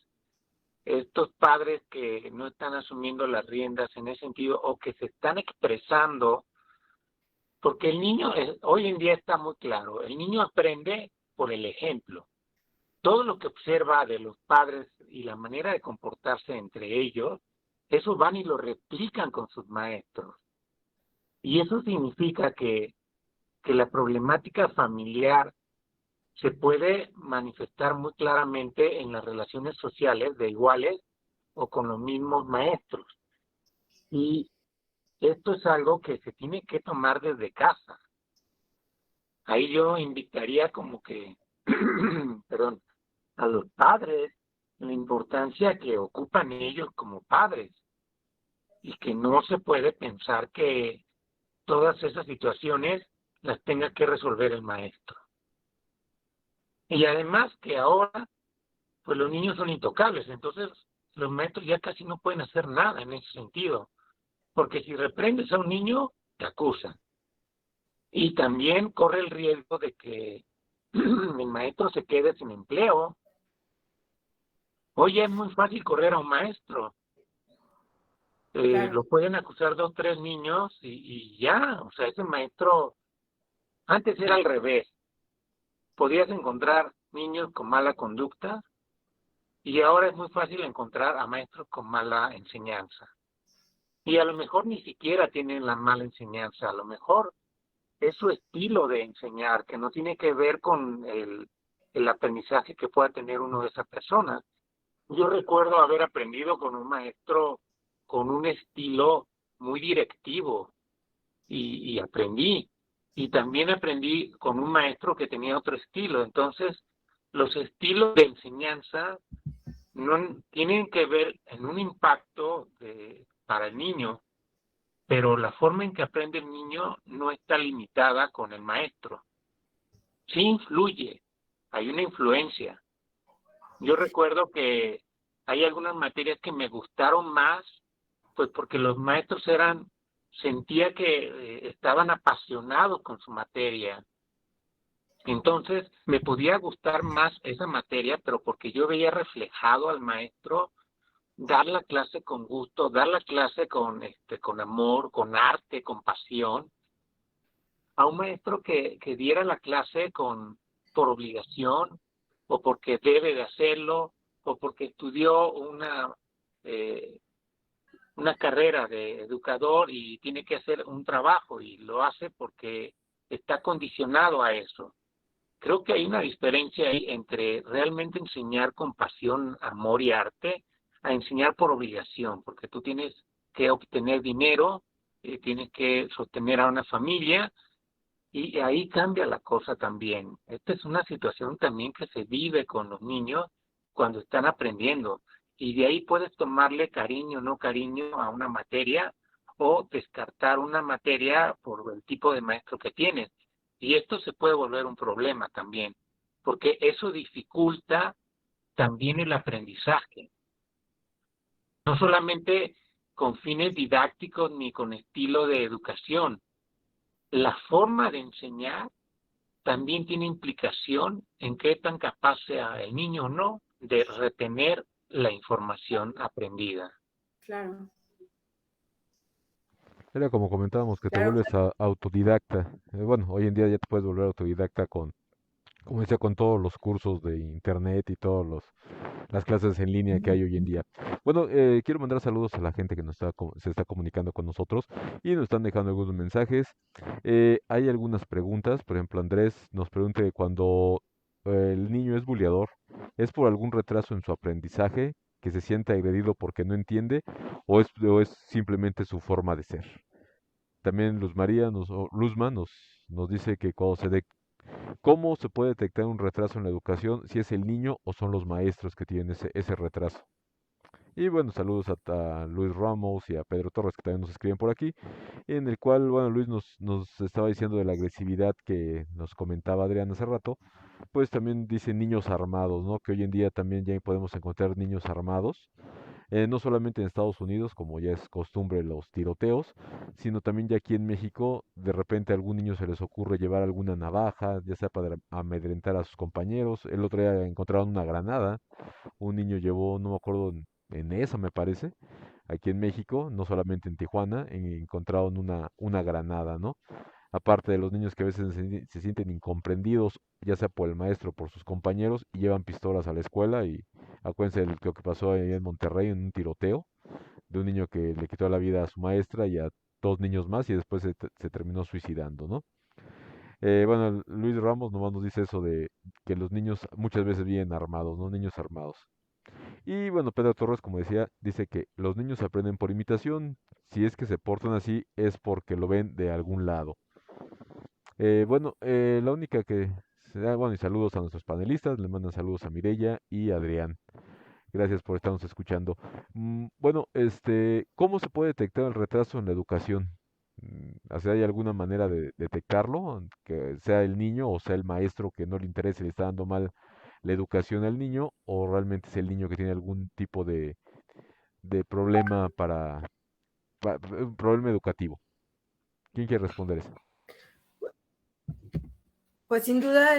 estos padres que no están asumiendo las riendas en ese sentido o que se están expresando, porque el niño hoy en día está muy claro, el niño aprende por el ejemplo. Todo lo que observa de los padres y la manera de comportarse entre ellos, eso van y lo replican con sus maestros. Y eso significa que la problemática familiar se puede manifestar muy claramente en las relaciones sociales de iguales o con los mismos maestros. Y esto es algo que se tiene que tomar desde casa. Ahí yo invitaría como que, perdón, a los padres la importancia que ocupan ellos como padres y que no se puede pensar que todas esas situaciones las tenga que resolver el maestro. Y además que ahora, pues los niños son intocables, entonces los maestros ya casi no pueden hacer nada en ese sentido, porque si reprendes a un niño, te acusan. Y también corre el riesgo de que el maestro se quede sin empleo. Hoy es muy fácil correr a un maestro. Claro. Lo pueden acusar 2 o 3 niños y ya, o sea, ese maestro, antes era al revés. Podías encontrar niños con mala conducta y ahora es muy fácil encontrar a maestros con mala enseñanza. Y a lo mejor ni siquiera tienen la mala enseñanza, a lo mejor es su estilo de enseñar, que no tiene que ver con el aprendizaje que pueda tener uno de esas personas. Yo recuerdo haber aprendido con un maestro con un estilo muy directivo y aprendí. Y también aprendí con un maestro que tenía otro estilo. Entonces, los estilos de enseñanza no tienen que ver en un impacto para el niño, pero la forma en que aprende el niño no está limitada con el maestro. Sí influye, hay una influencia. Yo recuerdo que hay algunas materias que me gustaron más, pues porque los maestros sentía que estaban apasionados con su materia. Entonces me podía gustar más esa materia, pero porque yo veía reflejado al maestro dar la clase con gusto, dar la clase con amor, con arte, con pasión, a un maestro que diera la clase por obligación, o porque debe de hacerlo, o porque estudió una carrera de educador y tiene que hacer un trabajo y lo hace porque está condicionado a eso. Creo que hay una diferencia ahí entre realmente enseñar con pasión, amor y arte, a enseñar por obligación, porque tú tienes que obtener dinero, tienes que sostener a una familia, y ahí cambia la cosa también. Esta es una situación también que se vive con los niños cuando están aprendiendo, y de ahí puedes tomarle cariño o no cariño a una materia, o descartar una materia por el tipo de maestro que tienes. Y esto se puede volver un problema también, porque eso dificulta también el aprendizaje. No solamente con fines didácticos ni con estilo de educación. La forma de enseñar también tiene implicación en qué tan capaz sea el niño o no de retener la información aprendida. Claro. Era como comentábamos que te Claro, vuelves autodidacta. Bueno, hoy en día ya te puedes volver autodidacta como decía, con todos los cursos de internet y todas las clases en línea que hay hoy en día. Bueno, quiero mandar saludos a la gente que se está comunicando con nosotros y nos están dejando algunos mensajes. Hay algunas preguntas, por ejemplo, Andrés nos pregunta que cuando el niño es buleador, ¿es por algún retraso en su aprendizaje, que se siente agredido porque no entiende, o es simplemente su forma de ser? También Luzma nos dice que ¿cómo se puede detectar un retraso en la educación, si es el niño o son los maestros que tienen ese retraso? Y bueno, saludos a Luis Ramos y a Pedro Torres, que también nos escriben por aquí, en el cual, bueno, Luis nos estaba diciendo de la agresividad que nos comentaba Adrián hace rato. Pues también dice niños armados, ¿no? Que hoy en día también ya podemos encontrar niños armados, no solamente en Estados Unidos, como ya es costumbre los tiroteos, sino también ya aquí en México, de repente a algún niño se les ocurre llevar alguna navaja, ya sea para amedrentar a sus compañeros. El otro día encontraron una granada, un niño llevó, no me acuerdo en esa me parece, aquí en México, no solamente en Tijuana, encontraron una granada, ¿no? Aparte de los niños que a veces se sienten incomprendidos, ya sea por el maestro o por sus compañeros, y llevan pistolas a la escuela, y acuérdense de lo que pasó ahí en Monterrey en un tiroteo, de un niño que le quitó la vida a su maestra y a dos niños más, y después se terminó suicidando, ¿no? Bueno, Luis Ramos nomás nos dice eso de que los niños muchas veces vienen armados, ¿no? Niños armados. Y bueno, Pedro Torres, como decía, dice que los niños aprenden por imitación. Si es que se portan así, es porque lo ven de algún lado. Bueno, la única que se da, bueno, y saludos a nuestros panelistas, le mandan saludos a Mireya y a Adrián. Gracias por estarnos escuchando. Bueno, ¿cómo se puede detectar el retraso en la educación? ¿Hay alguna manera de detectarlo? Que sea el niño o sea el maestro que no le interese, le está dando mal la educación al niño, o realmente es el niño que tiene algún tipo de problema un problema educativo. ¿Quién quiere responder eso? Pues sin duda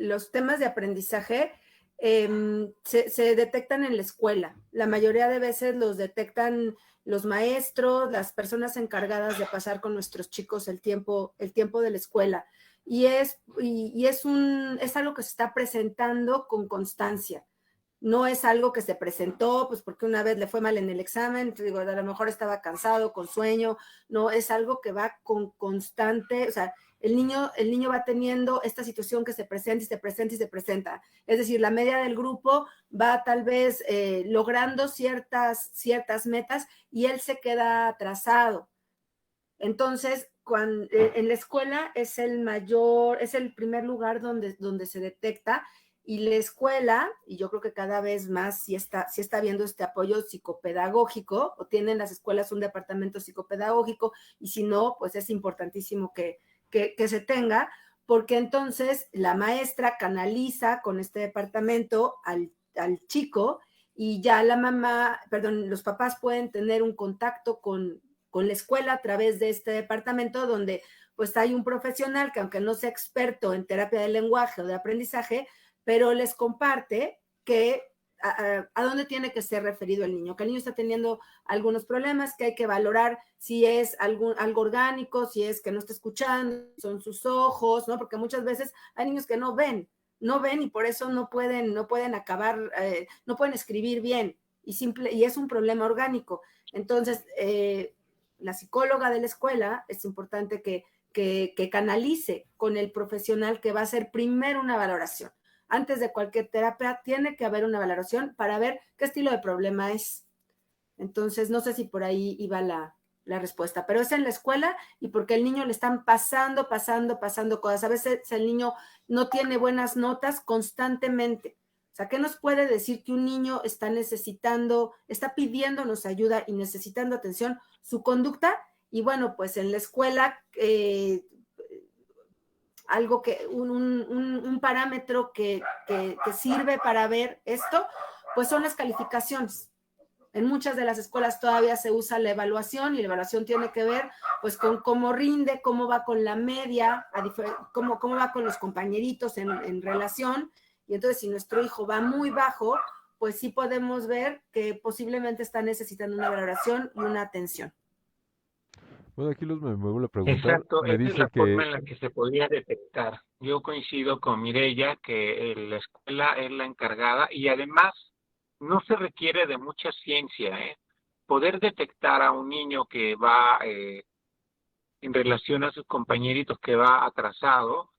los temas de aprendizaje se detectan en la escuela. La mayoría de veces los detectan los maestros, las personas encargadas de pasar con nuestros chicos el tiempo de la escuela. Y es algo que se está presentando con constancia. No es algo que se presentó, pues porque una vez le fue mal en el examen, te digo, a lo mejor estaba cansado, con sueño, no, es algo que va con constante, o sea, el niño va teniendo esta situación que se presenta y se presenta y se presenta. Es decir, la media del grupo va tal vez logrando ciertas metas y él se queda atrasado. Entonces, en la escuela es el primer lugar donde se detecta, y la escuela, y yo creo que cada vez más sí está viendo este apoyo psicopedagógico, o tienen las escuelas un departamento psicopedagógico, y si no, pues es importantísimo que se tenga, porque entonces la maestra canaliza con este departamento al chico, y ya los papás pueden tener un contacto con la escuela a través de este departamento, donde pues hay un profesional que, aunque no sea experto en terapia del lenguaje o de aprendizaje, pero les comparte que a dónde tiene que ser referido el niño, que el niño está teniendo algunos problemas, que hay que valorar si es algo orgánico, si es que no está escuchando, son sus ojos, ¿no? Porque muchas veces hay niños que no ven y por eso no pueden acabar, no pueden escribir bien, y es un problema orgánico. Entonces, la psicóloga de la escuela es importante que canalice con el profesional que va a hacer primero una valoración. Antes de cualquier terapia tiene que haber una valoración para ver qué estilo de problema es. Entonces, no sé si por ahí iba la respuesta, pero es en la escuela, y porque el niño le están pasando cosas. A veces el niño no tiene buenas notas constantemente. O sea, ¿qué nos puede decir que un niño está pidiéndonos ayuda y necesitando atención? Su conducta. Y bueno, pues en la escuela, algo un parámetro que sirve para ver esto, pues son las calificaciones. En muchas de las escuelas todavía se usa la evaluación, y la evaluación tiene que ver pues con cómo rinde, cómo va con la media, cómo va con los compañeritos en relación. Y entonces, si nuestro hijo va muy bajo, pues sí podemos ver que posiblemente está necesitando una valoración y una atención. Bueno, aquí Luz me vuelve a preguntar, Exacto, me esa es dice la forma que, en la que se podría detectar. Yo coincido con Mireya que la escuela es la encargada, y además no se requiere de mucha ciencia, ¿eh? Poder detectar a un niño que va en relación a sus compañeritos, que va atrasado,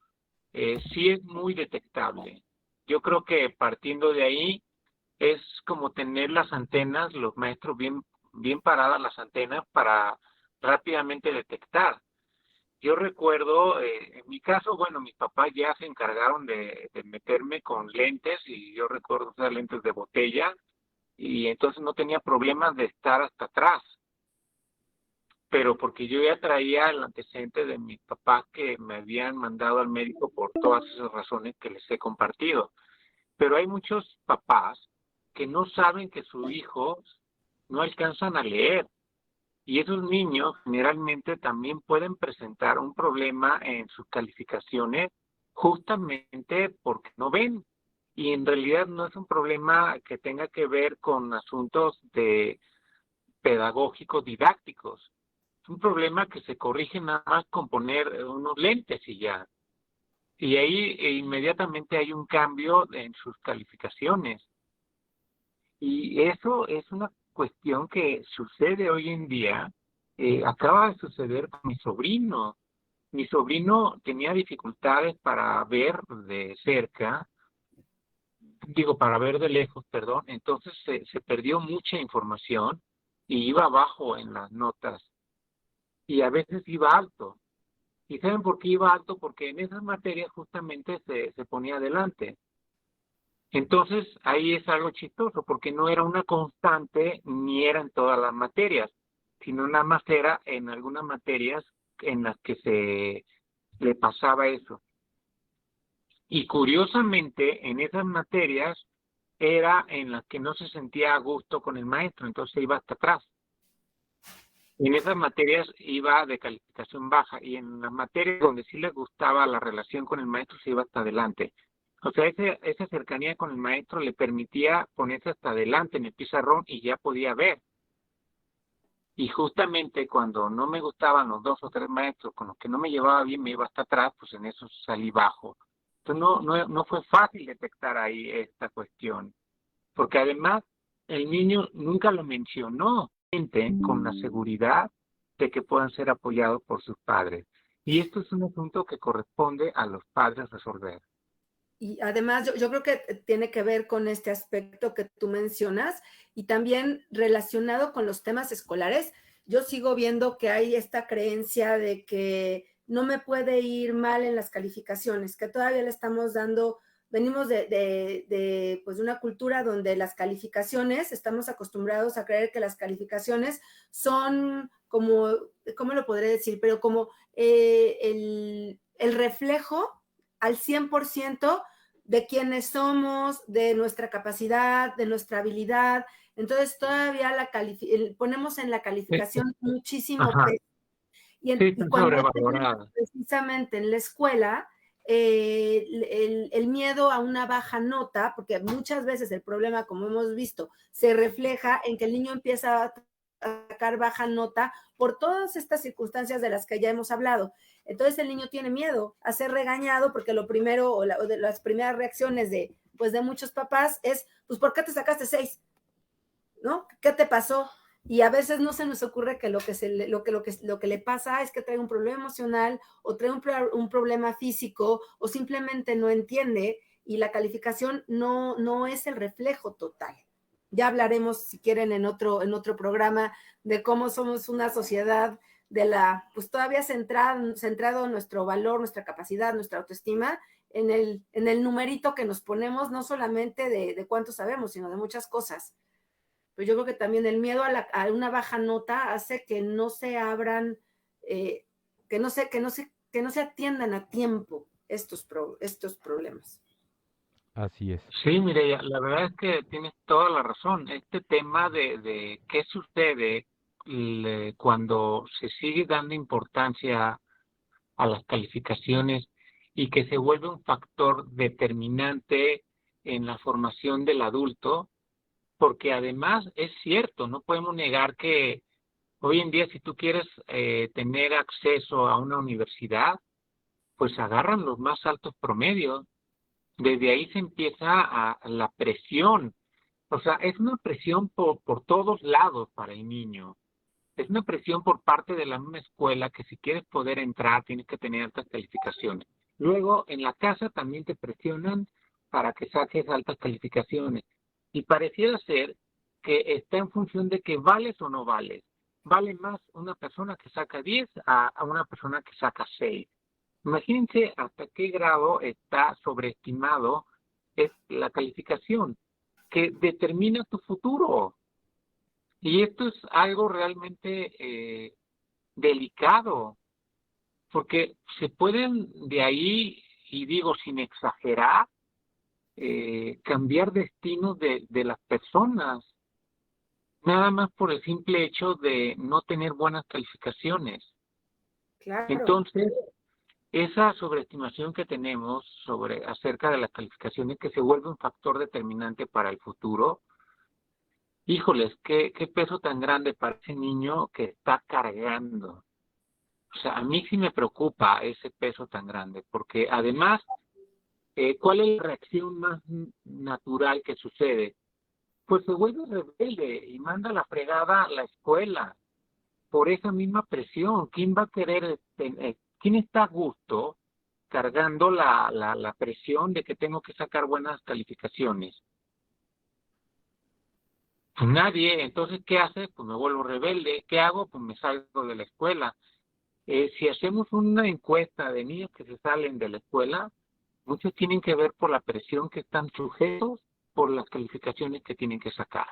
sí es muy detectable. Yo creo que partiendo de ahí es como tener las antenas, los maestros bien paradas las antenas para rápidamente detectar. Yo recuerdo, en mi caso, bueno, mis papás ya se encargaron de meterme con lentes, y yo recuerdo usar lentes de botella, y entonces no tenía problemas de estar hasta atrás, pero porque yo ya traía el antecedente de mis papás, que me habían mandado al médico por todas esas razones que les he compartido. Pero hay muchos papás que no saben que sus hijos no alcanzan a leer. Y esos niños generalmente también pueden presentar un problema en sus calificaciones, justamente porque no ven. y en realidad no es un problema que tenga que ver con asuntos de pedagógicos didácticos. Es un problema que se corrige nada más con poner unos lentes y ya. Y ahí inmediatamente hay un cambio en sus calificaciones. Y eso es una cuestión que sucede hoy en día. Acaba de suceder con mi sobrino. Mi sobrino tenía dificultades para ver de cerca, para ver de lejos, perdón. Entonces se perdió mucha información y iba bajo en las notas y a veces iba alto. ¿Y saben por qué iba alto? Porque en esas materias justamente se ponía adelante. Entonces, ahí es algo chistoso, porque no era una constante ni era en todas las materias, sino nada más era en algunas materias en las que se le pasaba eso. Y curiosamente, en esas materias era en las que no se sentía a gusto con el maestro, entonces iba hasta atrás. En esas materias iba de calificación baja y en las materias donde sí le gustaba la relación con el maestro se iba hasta adelante. O sea, esa cercanía con el maestro le permitía ponerse hasta adelante en el pizarrón y ya podía ver. Y justamente cuando no me gustaban los 2 o 3 maestros con los que no me llevaba bien, me iba hasta atrás, pues en eso salí bajo. Entonces no fue fácil detectar ahí esta cuestión. Porque además el niño nunca lo mencionó con la seguridad de que puedan ser apoyados por sus padres. Y esto es un asunto que corresponde a los padres resolver. Y además yo creo que tiene que ver con este aspecto que tú mencionas y también relacionado con los temas escolares. Yo sigo viendo que hay esta creencia de que no me puede ir mal en las calificaciones, que todavía le estamos dando, venimos pues de una cultura donde las calificaciones, estamos acostumbrados a creer que las calificaciones son como, ¿cómo lo podré decir? Pero como el reflejo al 100% de quiénes somos, de nuestra capacidad, de nuestra habilidad. Entonces todavía ponemos en la calificación muchísimo peso. Y cuando precisamente en la escuela, el miedo a una baja nota, porque muchas veces el problema, como hemos visto, se refleja en que el niño empieza a sacar baja nota por todas estas circunstancias de las que ya hemos hablado. Entonces el niño tiene miedo a ser regañado porque lo primero o de las primeras reacciones de muchos papás es, pues, ¿por qué te sacaste 6? ¿No? ¿Qué te pasó? Y a veces no se nos ocurre que lo que le pasa es que trae un problema emocional o trae un problema físico o simplemente no entiende y la calificación no es el reflejo total. Ya hablaremos, si quieren, en otro programa de cómo somos una sociedad pues todavía centrado en nuestro valor, nuestra capacidad, nuestra autoestima, en el numerito que nos ponemos, no solamente de cuánto sabemos, sino de muchas cosas. Pero yo creo que también el miedo a una baja nota hace que no se abran, que no se atiendan a tiempo estos problemas. Así es. Sí, Mireya, la verdad es que tienes toda la razón. Este tema de qué sucede cuando se sigue dando importancia a las calificaciones y que se vuelve un factor determinante en la formación del adulto, porque además es cierto, no podemos negar que hoy en día si tú quieres tener acceso a una universidad, pues agarran los más altos promedios. Desde ahí se empieza la presión. O sea, es una presión por todos lados para el niño. Es una presión por parte de la misma escuela que si quieres poder entrar tienes que tener altas calificaciones. Luego, en la casa también te presionan para que saques altas calificaciones. Y pareciera ser que está en función de que vales o no vales. Vale más una persona que saca 10 a una persona que saca 6. Imagínense hasta qué grado está sobreestimado es la calificación, que determina tu futuro. Y esto es algo realmente delicado, porque se pueden de ahí, y digo sin exagerar, cambiar destinos de las personas, nada más por el simple hecho de no tener buenas calificaciones. Claro. Entonces, esa sobreestimación que tenemos acerca de las calificaciones, que se vuelve un factor determinante para el futuro. Híjoles, qué peso tan grande para ese niño que está cargando. O sea, a mí sí me preocupa ese peso tan grande, porque además, ¿cuál es la reacción más natural que sucede? Pues se vuelve rebelde y manda a la fregada a la escuela por esa misma presión. ¿Quién va a querer, quién está a gusto cargando la presión de que tengo que sacar buenas calificaciones? Pues nadie. Entonces, ¿qué hace? Pues me vuelvo rebelde. ¿Qué hago? Pues me salgo de la escuela. Si hacemos una encuesta de niños que se salen de la escuela, muchos tienen que ver por la presión que están sujetos por las calificaciones que tienen que sacar.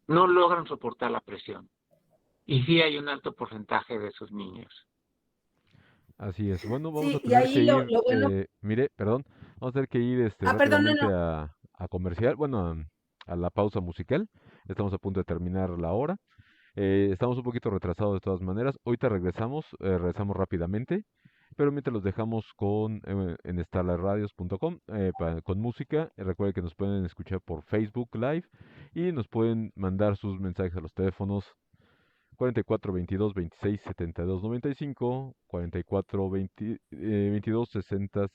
No logran soportar la presión. Y sí hay un alto porcentaje de esos niños. Así es. Bueno, vamos a Sí, y tener que ahí ir, lo bueno, mire, perdón, vamos a tener que ir perdón, no, rápidamente no. a comercial, bueno, a la pausa musical. Estamos a punto de terminar la hora. Estamos un poquito retrasados de todas maneras. Ahorita regresamos rápidamente, pero mientras los dejamos en starlightradios.com con música. Recuerden que nos pueden escuchar por Facebook Live y nos pueden mandar sus mensajes a los teléfonos 44 22 26 72 95, 44 20, 22 60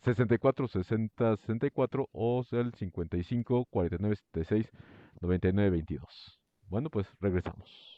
64 60 64 o sea el 55 49 76 99 22. Bueno, pues regresamos.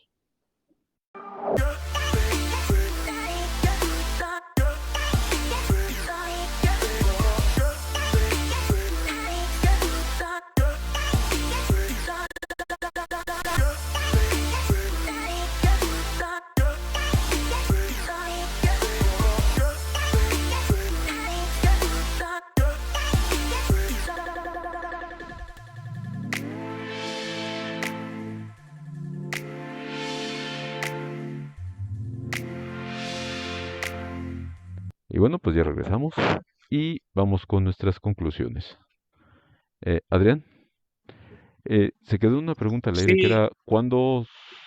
Y bueno, pues ya regresamos y vamos con nuestras conclusiones. Adrián, se quedó una pregunta al aire que Sí, era, ¿cuándo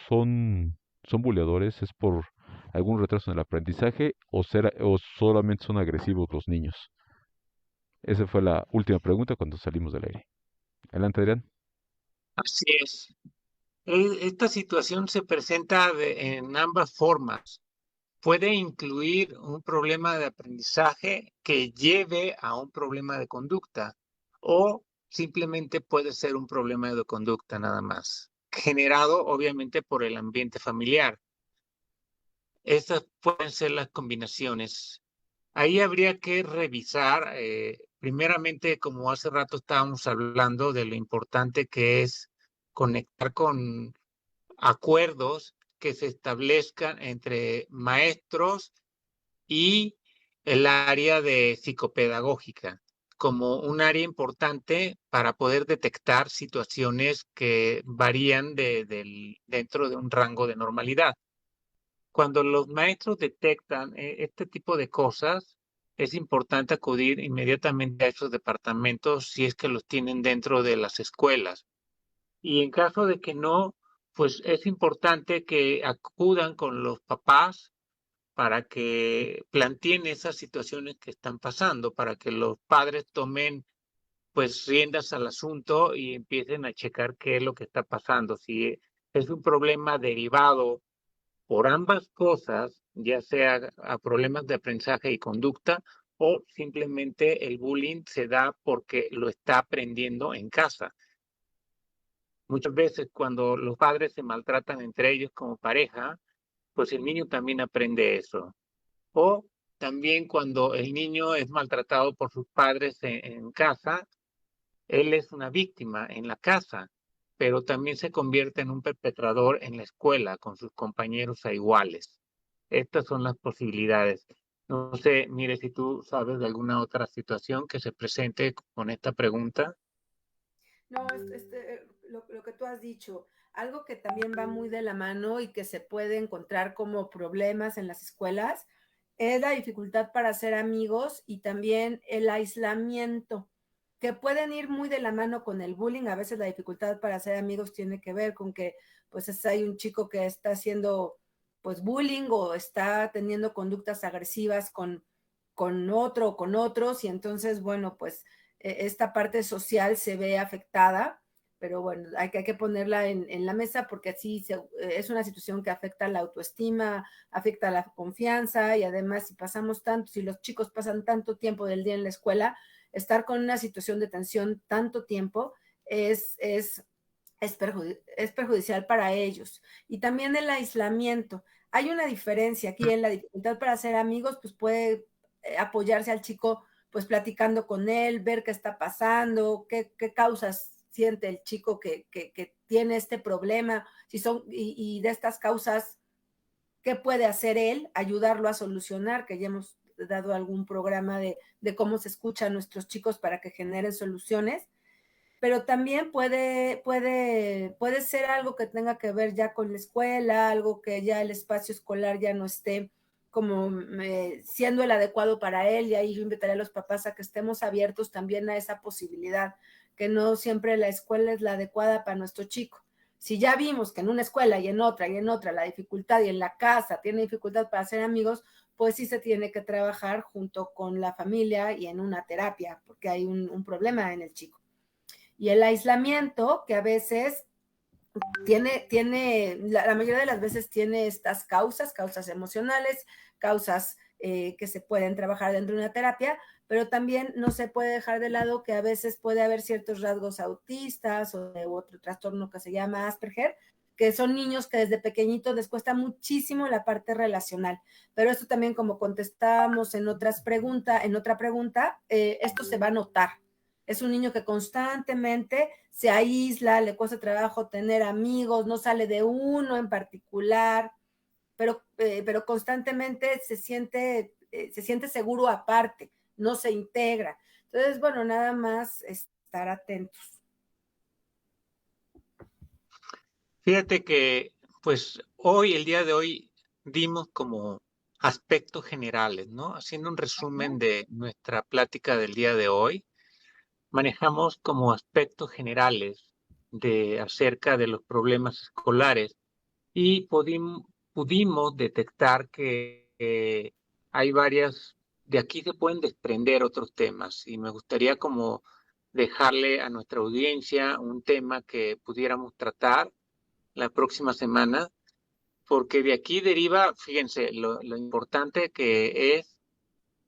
son buleadores? ¿Es por algún retraso en el aprendizaje o solamente son agresivos los niños? Esa fue la última pregunta cuando salimos del aire. Adelante, Adrián. así es. Esta situación se presenta en ambas formas. Puede incluir un problema de aprendizaje que lleve a un problema de conducta o simplemente puede ser un problema de conducta nada más, generado obviamente por el ambiente familiar. Estas pueden ser las combinaciones. Ahí habría que revisar, primeramente, como hace rato estábamos hablando de lo importante que es conectar con acuerdos que se establezcan entre maestros y el área de psicopedagógica como un área importante para poder detectar situaciones que varían dentro de un rango de normalidad. Cuando los maestros detectan este tipo de cosas, es importante acudir inmediatamente a esos departamentos si es que los tienen dentro de las escuelas. Y en caso de que no, pues es importante que acudan con los papás para que planteen esas situaciones que están pasando, para que los padres tomen pues riendas al asunto y empiecen a checar qué es lo que está pasando. Si es un problema derivado por ambas cosas, ya sea a problemas de aprendizaje y conducta, o simplemente el bullying se da porque lo está aprendiendo en casa. Muchas veces cuando los padres se maltratan entre ellos como pareja, pues el niño también aprende eso. O también cuando el niño es maltratado por sus padres en casa, él es una víctima en la casa, pero también se convierte en un perpetrador en la escuela con sus compañeros a iguales. Estas son las posibilidades. No sé, mire, si tú sabes de alguna otra situación que se presente con esta pregunta. No, lo que tú has dicho, algo que también va muy de la mano y que se puede encontrar como problemas en las escuelas es la dificultad para hacer amigos y también el aislamiento, que pueden ir muy de la mano con el bullying. A veces la dificultad para hacer amigos tiene que ver con que pues hay un chico que está siendo pues bullying o está teniendo conductas agresivas con otro o con otros, y entonces, bueno, pues esta parte social se ve afectada, pero bueno, hay que ponerla en la mesa porque así es una situación que afecta la autoestima, afecta la confianza, y además si los chicos pasan tanto tiempo del día en la escuela, estar con una situación de tensión tanto tiempo es perjudicial para ellos. Y también el aislamiento. Hay una diferencia aquí en la dificultad para hacer amigos, pues puede apoyarse al chico, pues platicando con él, ver qué está pasando, qué causas siente el chico que tiene este problema, si son, y de estas causas, qué puede hacer él, ayudarlo a solucionar, que ya hemos dado algún programa de cómo se escucha a nuestros chicos para que generen soluciones, pero también puede ser algo que tenga que ver ya con la escuela, algo que ya el espacio escolar ya no esté como siendo el adecuado para él, y ahí yo invitaría a los papás a que estemos abiertos también a esa posibilidad, que no siempre la escuela es la adecuada para nuestro chico. Si ya vimos que en una escuela y en otra la dificultad, y en la casa tiene dificultad para hacer amigos, pues sí se tiene que trabajar junto con la familia y en una terapia, porque hay un problema en el chico. Y el aislamiento, que a veces la mayoría de las veces tiene estas causas emocionales, causas que se pueden trabajar dentro de una terapia, pero también no se puede dejar de lado que a veces puede haber ciertos rasgos autistas o de otro trastorno que se llama Asperger, que son niños que desde pequeñitos les cuesta muchísimo la parte relacional. Pero esto también, como contestábamos en otra pregunta, esto se va a notar. Es un niño que constantemente se aísla, le cuesta trabajo tener amigos, no sale de uno en particular, pero constantemente se siente seguro aparte, no se integra. Entonces, bueno, nada más estar atentos. Fíjate que, pues el día de hoy, dimos como aspectos generales, ¿no? Haciendo un resumen de nuestra plática del día de hoy, manejamos como aspectos generales acerca de los problemas escolares, y pudimos detectar que hay de aquí se pueden desprender otros temas, y me gustaría como dejarle a nuestra audiencia un tema que pudiéramos tratar la próxima semana, porque de aquí deriva, fíjense, lo importante que es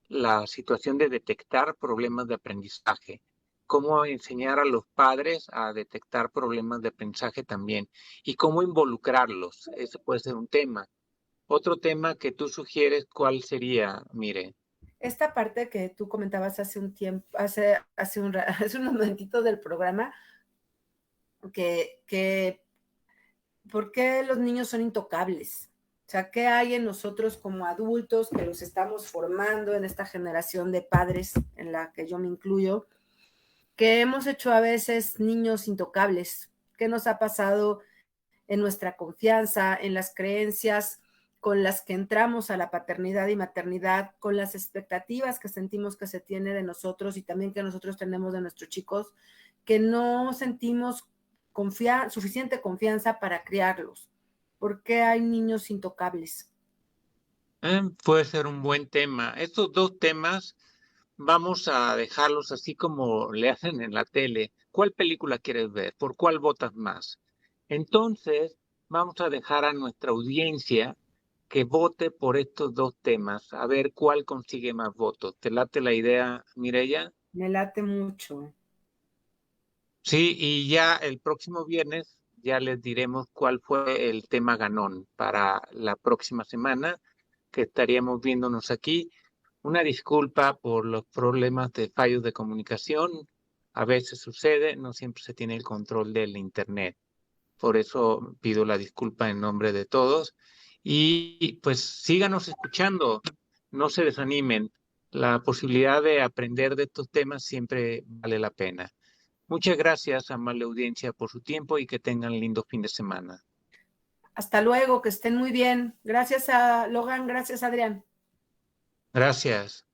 la situación de detectar problemas de aprendizaje, cómo enseñar a los padres a detectar problemas de aprendizaje también, y cómo involucrarlos. Ese puede ser un tema. Otro tema que tú sugieres, ¿cuál sería, Mire? Esta parte que tú comentabas hace un tiempo, hace unos momentitos del programa, que ¿por qué los niños son intocables? O sea, ¿qué hay en nosotros como adultos que los estamos formando en esta generación de padres en la que yo me incluyo, que hemos hecho a veces niños intocables? ¿Qué nos ha pasado en nuestra confianza, en las creencias con las que entramos a la paternidad y maternidad, con las expectativas que sentimos que se tiene de nosotros y también que nosotros tenemos de nuestros chicos, que no sentimos suficiente confianza para criarlos? ¿Por qué hay niños intocables? Puede ser un buen tema. Estos dos temas vamos a dejarlos así como le hacen en la tele. ¿Cuál película quieres ver? ¿Por cuál votas más? Entonces, vamos a dejar a nuestra audiencia que vote por estos dos temas, a ver cuál consigue más votos. ¿Te late la idea, Mireya? Me late mucho. Sí, y ya el próximo viernes ya les diremos cuál fue el tema ganón para la próxima semana, que estaríamos viéndonos aquí. Una disculpa por los problemas de fallos de comunicación. A veces sucede, no siempre se tiene el control del internet. Por eso pido la disculpa en nombre de todos. Y pues síganos escuchando, no se desanimen. La posibilidad de aprender de estos temas siempre vale la pena. Muchas gracias, amable audiencia, por su tiempo, y que tengan lindo fin de semana. Hasta luego, que estén muy bien. Gracias a Logan, gracias Adrián. Gracias.